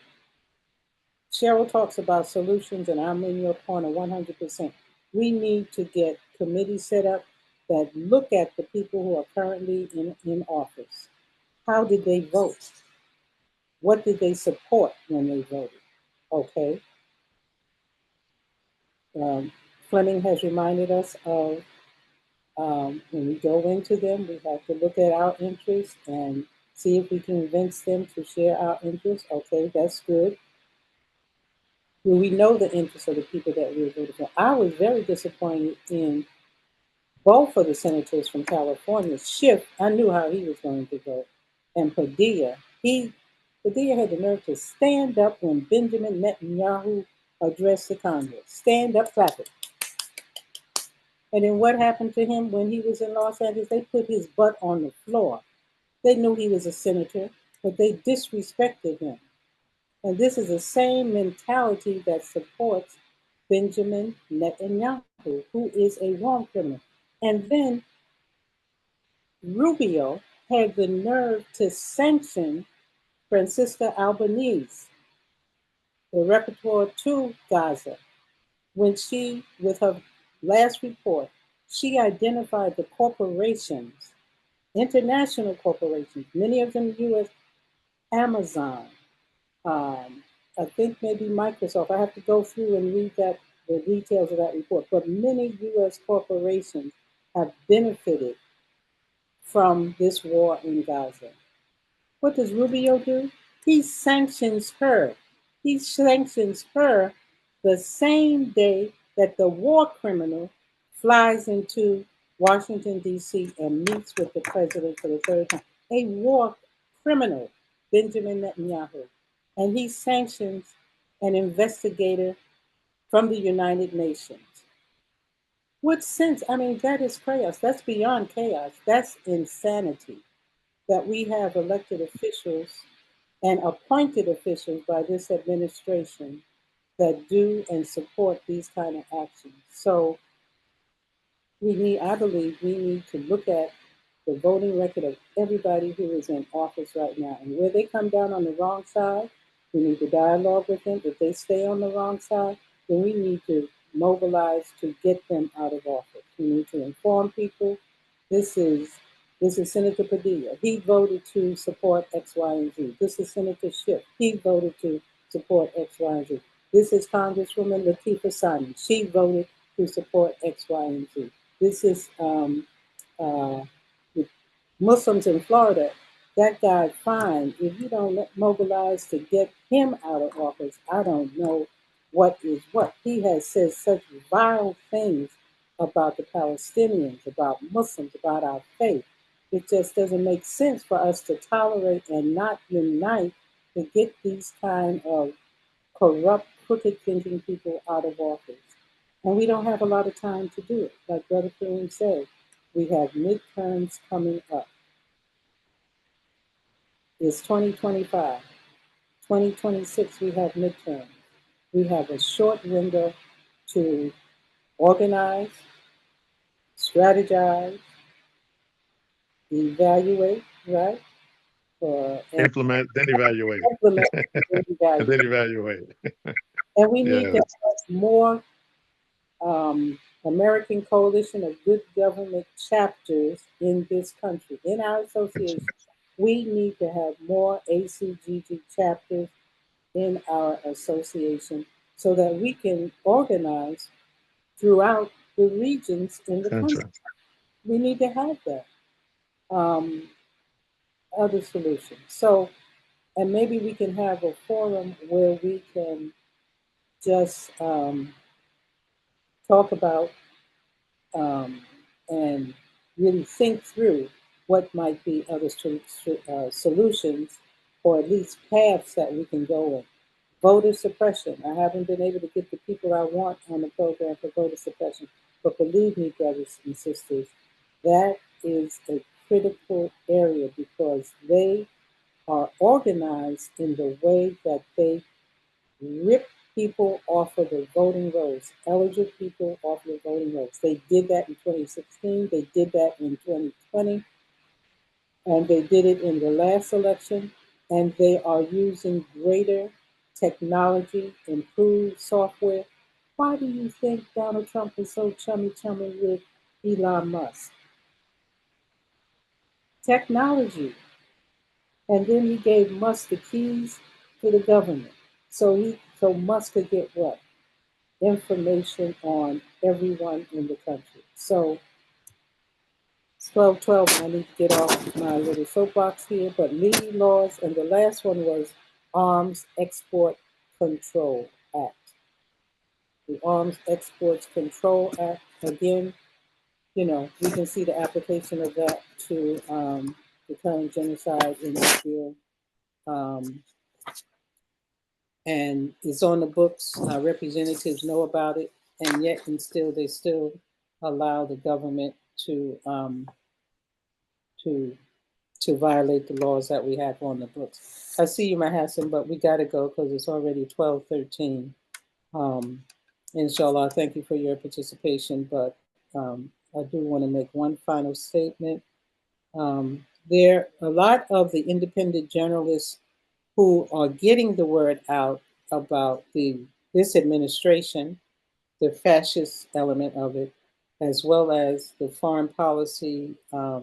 Cheryl talks about solutions, and I'm in your corner 100%. We need to get committees set up that look at the people who are currently in office. How did they vote? What did they support when they voted? Okay. Um, Fleming has reminded us of when we go into them, we have to look at our interests and see if we can convince them to share our interests. Okay, that's good. Well, we know the interests of the people that we're voting for. I was very disappointed in both of the senators from California. Schiff, I knew how he was going to vote, and Padilla. Padilla had the nerve to stand up when Benjamin Netanyahu addressed the Congress. Stand up, clap it. And then what happened to him when he was in Los Angeles? They put his butt on the floor. They knew he was a senator, but they disrespected him. And this is the same mentality that supports Benjamin Netanyahu, who is a war criminal. And then Rubio had the nerve to sanction Francisca Albanese, the rapporteur to Gaza, when she, with her last report, she identified the corporations, international corporations, many of them US, Amazon, I think maybe Microsoft. I have to go through and read the details of that report. But many US corporations have benefited from this war in Gaza. What does Rubio do? He sanctions her. He sanctions her the same day that the war criminal flies into Washington, D.C. and meets with the president for the third time. A war criminal, Benjamin Netanyahu. And he sanctions an investigator from the United Nations. What sense? I mean, that is chaos. That's beyond chaos. That's insanity that we have elected officials and appointed officials by this administration that do and support these kind of actions. So I believe we need to look at the voting record of everybody who is in office right now. And where they come down on the wrong side, we need to dialogue with them. If they stay on the wrong side, then we need to mobilize to get them out of office. We need to inform people. This is Senator Padilla. He voted to support X, Y, and Z. This is Senator Schiff. He voted to support X, Y, and Z. This is Congresswoman Latifah Simon. She voted to support X, Y, and Z. This is uh, the Muslims in Florida. That guy, fine. If you don't mobilize to get him out of office, I don't know what is what. He has said such vile things about the Palestinians, about Muslims, about our faith. It just doesn't make sense for us to tolerate and not unite to get these kind of corrupt, crooked thinking people out of office. And we don't have a lot of time to do it. Like Brother Kareem said, we have midterms coming up. It's 2025. 2026, we have midterms. We have a short window to organize, strategize, evaluate, right? And Implement, then evaluate. implement and And then evaluate. evaluate. And we need to Yes. have more American Coalition of Good Government chapters in this country, in our association. We need to have more ACGG chapters in our association so that we can organize throughout the regions in the country. We need to have that. Other solutions. So, and maybe we can have a forum where we can just talk about and really think through what might be other solutions or at least paths that we can go in. Voter suppression. I haven't been able to get the people I want on the program for voter suppression, but believe me, brothers and sisters, that is a critical area because they are organized in the way that they rip people off of the voting rolls, eligible people off the voting rolls. They did that in 2016, they did that in 2020, and they did it in the last election, and they are using greater technology, improved software. Why do you think Donald Trump is so chummy with Elon Musk? Technology. And then he gave Musk the keys to the government. So Musk could get what? Information on everyone in the country. So it's 12:12, and I need to get off my little soapbox here. But Lee laws, and the last one was Arms Export Control Act. The Arms Exports Control Act. Again, you know, we can see the application of that to the current genocide in Israel. And it's on the books. Our representatives know about it, and yet and still they still allow the government to to to violate the laws that we have on the books. I see you, Mahassan, but we got to go because it's already 12:13. Inshallah, thank you for your participation, but I do want to make one final statement. There a lot of the independent journalists who are getting the word out about this administration, the fascist element of it, as well as the foreign policy uh,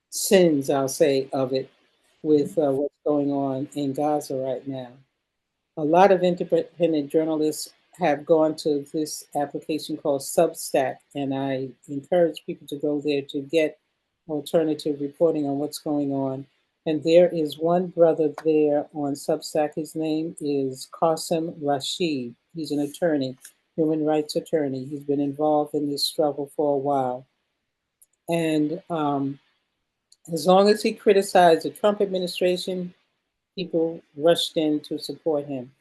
sins, I'll say, of it with what's going on in Gaza right now. A lot of independent journalists have gone to this application called Substack, and I encourage people to go there to get alternative reporting on what's going on. And there is one brother there on Substack. His name is Qasim Rashid. He's an attorney, human rights attorney. He's been involved in this struggle for a while. And as long as he criticized the Trump administration, people rushed in to support him.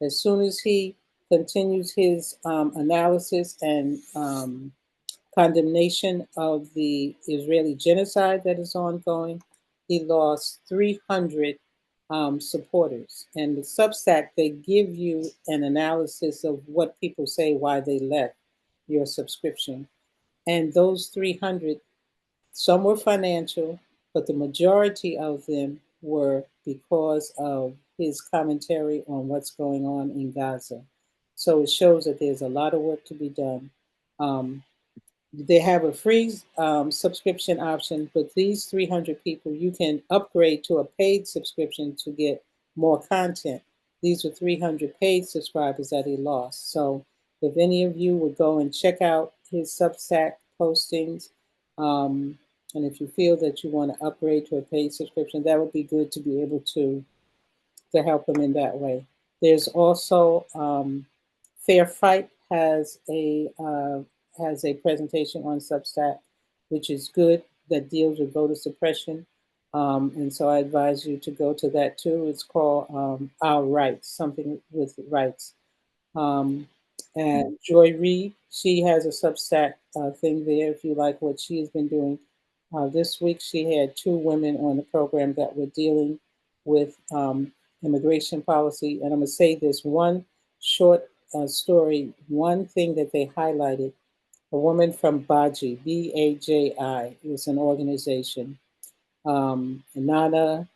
As soon as he continues his analysis and condemnation of the Israeli genocide that is ongoing, he lost 300 supporters. And the Substack, they give you an analysis of what people say why they left your subscription. And those 300, some were financial, but the majority of them were because of his commentary on what's going on in Gaza. So it shows that there's a lot of work to be done. They have a free subscription option, but these 300 people, you can upgrade to a paid subscription to get more content. These were 300 paid subscribers that he lost. So if any of you would go and check out his Substack postings, and if you feel that you want to upgrade to a paid subscription, that would be good to be able to help them in that way. There's also Fair Fight has a presentation on Substack, which is good, that deals with voter suppression. And so I advise you to go to that too. It's called Our Rights, something with rights. And Joy Reid, she has a Substack thing there if you like what she has been doing. This week she had 2 women on the program that were dealing with immigration policy. And I'm going to say this one short story, one thing that they highlighted. A woman from Baji, BAJI, is an organization. Nana,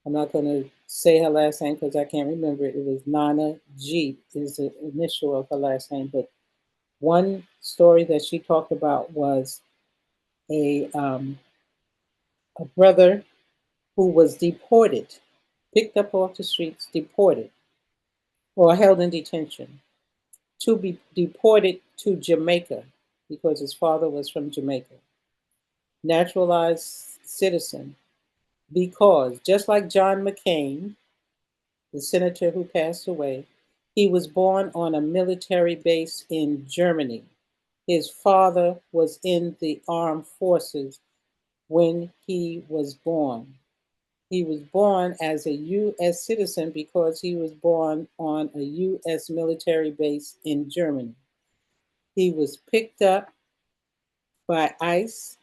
I'm not going to say her last name because I can't remember it. It was Nana G is the initial of her last name. But one story that she talked about was a brother who was deported, picked up off the streets, deported, or held in detention, to be deported to Jamaica because his father was from Jamaica. Naturalized citizen, because just like John McCain, the senator who passed away, he was born on a military base in Germany. His father was in the armed forces when he was born. He was born as a U.S. citizen because he was born on a U.S. military base in Germany. He was picked up by ICE,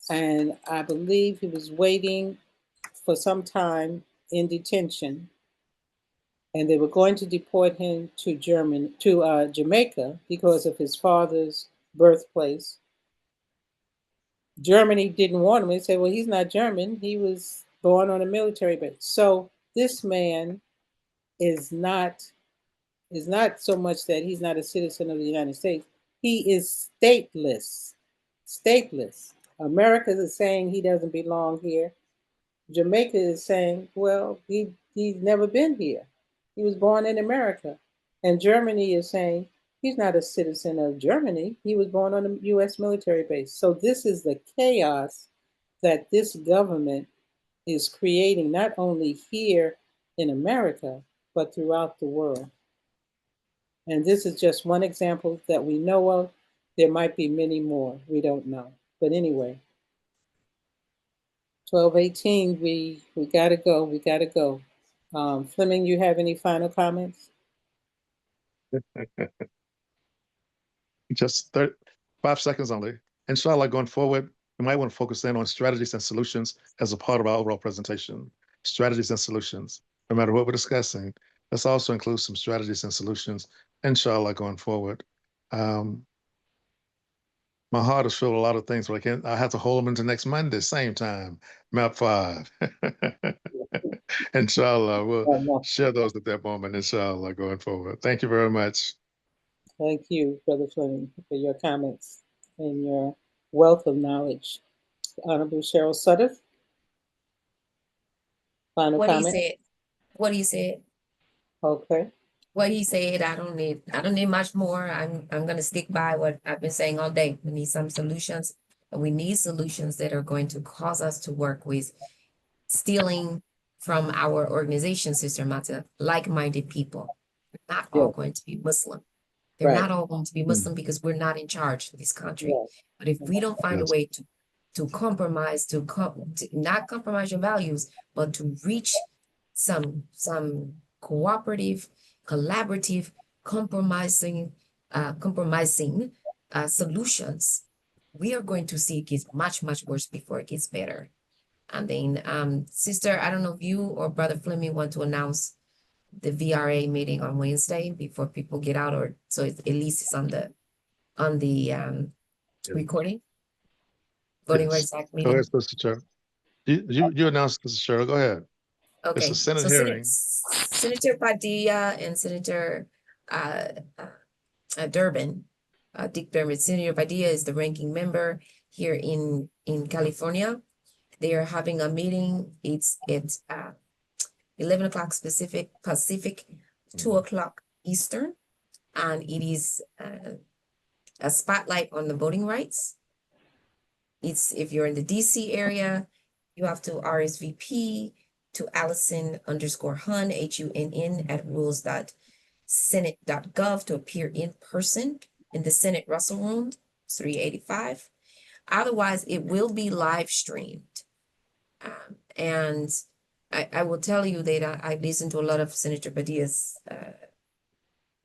and I believe he was waiting for some time in detention, and they were going to deport him to Jamaica because of his father's birthplace. Germany didn't want him. They said, "Well, he's not German. He was born on a military base." So this man is not so much that he's not a citizen of the United States. He is stateless. Stateless. America is saying he doesn't belong here. Jamaica is saying, well, he's never been here. He was born in America. And Germany is saying he's not a citizen of Germany. He was born on a U.S. military base. So this is the chaos that this government is creating, not only here in America, but throughout the world. And this is just one example that we know of. There might be many more. We don't know. But anyway, 12:18, we gotta go. We gotta go. Fleming, you have any final comments? Just 5 seconds only. Inshallah, going forward, we might want to focus in on strategies and solutions as a part of our overall presentation. Strategies and solutions. No matter what we're discussing, let's also include some strategies and solutions, inshallah, going forward. My heart is filled with a lot of things, but I have to hold them into next Monday, same time, MAP5. Inshallah, we'll share those at that moment, inshallah, going forward. Thank you very much. Thank you, Brother Fleming, for your comments and your wealth of knowledge. Honorable Cheryl Sudduth, final What he comment? said, what he said, Okay, what he said, I don't need much more. I'm gonna stick by what I've been saying all day. We need some solutions, and we need solutions that are going to cause us to work with stealing from our organization, Sister Mata, like-minded people. We're not all yes, going to be Muslim. They're right, not all going to be Muslim because we're not in charge of this country. yes, But if we don't find a Yes. way to compromise, to not compromise your values, but to reach some cooperative, collaborative, compromising solutions, we are going to see it gets much, much worse before it gets better. And then, Sister, I don't know if you or Brother Fleming want to announce the VRA meeting on Wednesday before people get out, or so at least it's on the recording. Voting Yes. Rights Act Go meeting. ahead, Sister Cheryl. You announced, Sister Cheryl. Go ahead. It's Okay, a Senate so hearing. Senator Padilla and Senator Durbin, Dick Durbin. Senator Padilla is the ranking member here in California. They are having a meeting. It's 11 o'clock Pacific, 2 o'clock Eastern, and it is a spotlight on the voting rights. It's if you're in the DC area, you have to RSVP to Allison_Hunn, HUNN at rules.senate.gov to appear in person in the Senate Russell Room, 385. Otherwise, it will be live streamed. And I will tell you that I listened to a lot of Senator Padilla's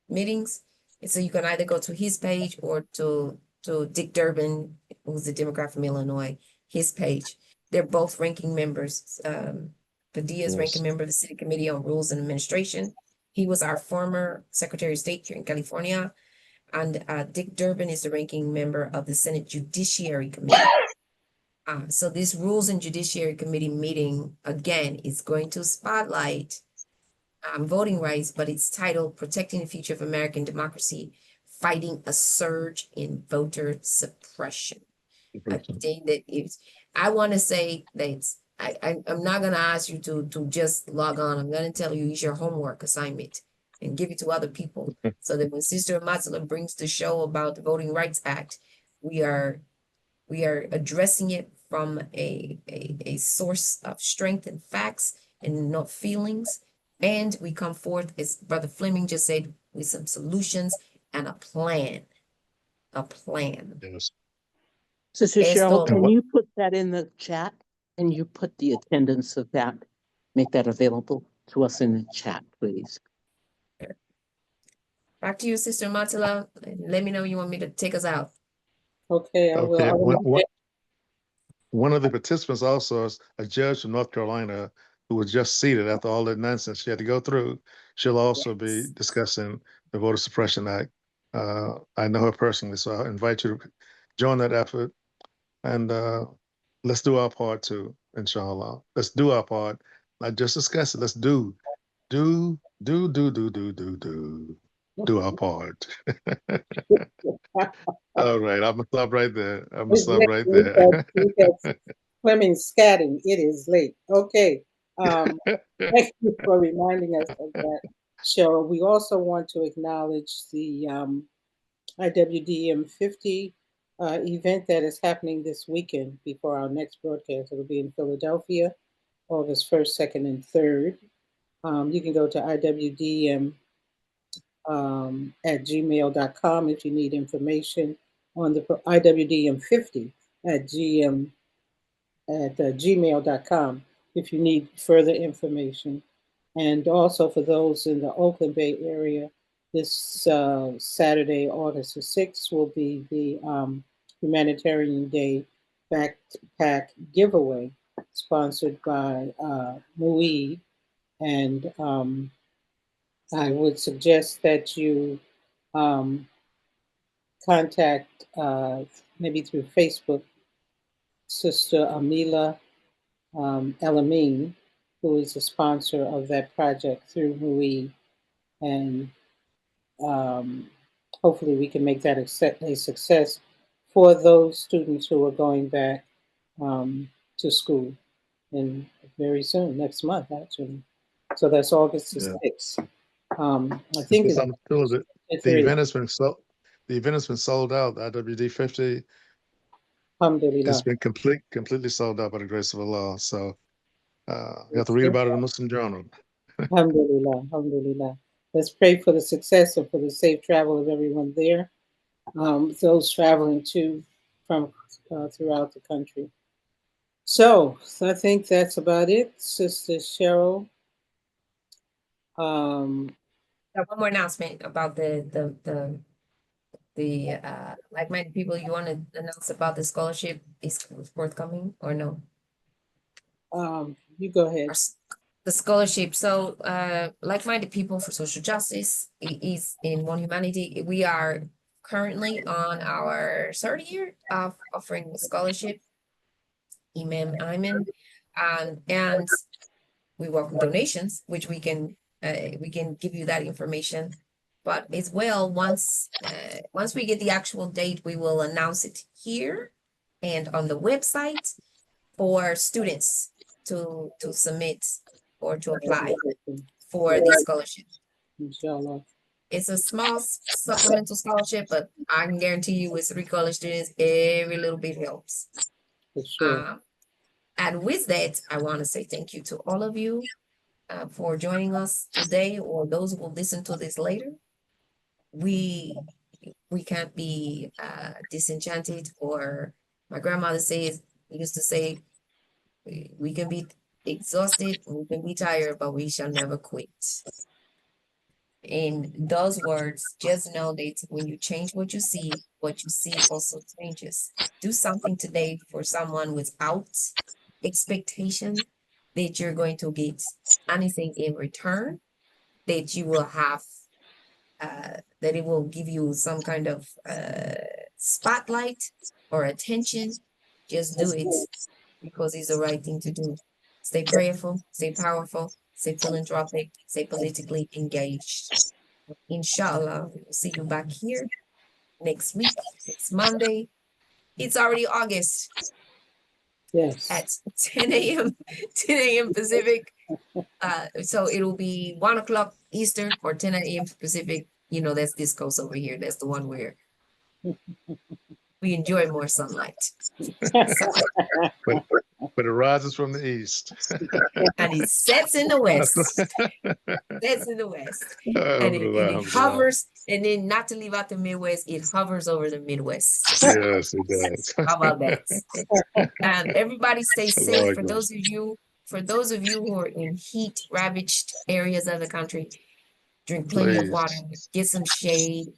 meetings. And so you can either go to his page or to Dick Durbin, who's the Democrat from Illinois, his page. They're both ranking members. Padilla's Yes. ranking member of the City Committee on Rules and Administration. He was our former Secretary of State here in California. And Dick Durbin is the ranking member of the Senate Judiciary Committee. So this Rules and Judiciary Committee meeting, again, is going to spotlight voting rights, but it's titled Protecting the Future of American Democracy, Fighting a Surge in Voter Suppression. I think that it's, I want to say that I'm not going to ask you to just log on. I'm going to tell you it's your homework assignment and give it to other people so that when Sister Amatullah brings the show about the Voting Rights Act, we are addressing it from a source of strength and facts and not feelings. And we come forth, as Brother Fleming just said, with some solutions and a plan. A plan. Yes. Sister Cheryl, Esto, can you put that in the chat? Can you put the attendance of that, make that available to us in the chat, please? back to you, Sister Matula. Let me know you want me to take us out. Okay, I will. Okay. I will One of the participants also is a judge from North Carolina who was just seated after all that nonsense she had to go through. She'll also be Yes. discussing the Voter Suppression Act. I know her personally, so I invite you to join that effort. And let's do our part too, inshallah. Let's do our part. Not just discuss it. Let's do our part. All right, I'm gonna stop right there. I'm gonna It's stop late. right there. We've had Fleming scatting. It is late. Okay. Thank you for reminding us of that, Cheryl. We also want to acknowledge the IWDM 50 event that is happening this weekend before our next broadcast. It'll be in Philadelphia, August 1st, 2nd, and 3rd. You can go to IWDM at gmail.com if you need information on the IWDM 50 at gmail.com if you need further information. And also for those in the Oakland Bay area, this Saturday, August the 6th, will be the Humanitarian Day backpack giveaway sponsored by MUI. And I would suggest that you um, contact maybe through Facebook Sister Amila El-Amin, who is a sponsor of that project through MUI, and hopefully we can make that a success for those students who are going back to school in very soon, next month actually. So that's August the Yeah. 6th. I think Because it's I'm told that the 3. event has been sold. The event has been sold out. The IWD 50 has Alhamdulillah. been completely sold out by the grace of Allah. So you have to read about it in the Muslim Journal. Alhamdulillah, alhamdulillah. Let's pray for the success and for the safe travel of everyone there, those traveling to from throughout the country. So I think that's about it, Sister Cheryl. One more announcement about the like-minded people. You want to announce about the scholarship is forthcoming or no? You go ahead. The scholarship. So like-minded people for social justice is in One Humanity. We are currently on our third year of offering a scholarship, Imam Ayman, and we welcome donations, which we can give you that information. But as well, once we get the actual date, we will announce it here and on the website for students to submit or to apply for the scholarship. Inshallah. It's a small supplemental scholarship, but I can guarantee you with 3 college students, every little bit helps. For sure. And with that, I want to say thank you to all of you for joining us today, or those who will listen to this later. We can't be disenchanted, or my grandmother used to say, we can be exhausted, we can be tired, but we shall never quit. In those words, just know that when you change what you see also changes. Do something today for someone without expectation that you're going to get anything in return, that you will have, that it will give you some kind of spotlight or attention. Just do it because it's the right thing to do. Stay prayerful, stay powerful, stay philanthropic, stay politically engaged. Inshallah, we'll see you back here next week, next Monday. It's already August Yes. at 10 a.m. 10 a.m. Pacific. So it'll be 1 o'clock Eastern or 10 a.m. Pacific. You know, that's this coast over here. That's the one where we enjoy more sunlight. But it rises from the east. And it sets in the west. Sets in the west. And it hovers, and then not to leave out the Midwest, it hovers over the Midwest. Yes, it does. How about that? And everybody stay safe. like For those of you who are in heat ravaged areas of the country, drink plenty of water, get some shade,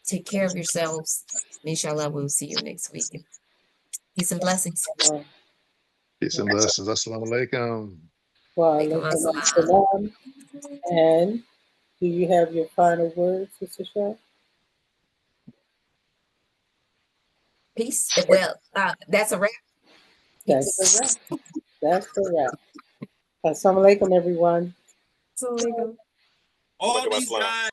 take care of yourselves. Inshallah, we'll see you next week. Peace and blessings. Peace and blessings. Assalamu alaikum. Wa alaikum assalam. And do you have your final words, Sister Cheryl? Peace. Well, that's a wrap. That's a wrap. That's a wrap. Assalamu alaikum, everyone. Assalamu alaikum. All these guys.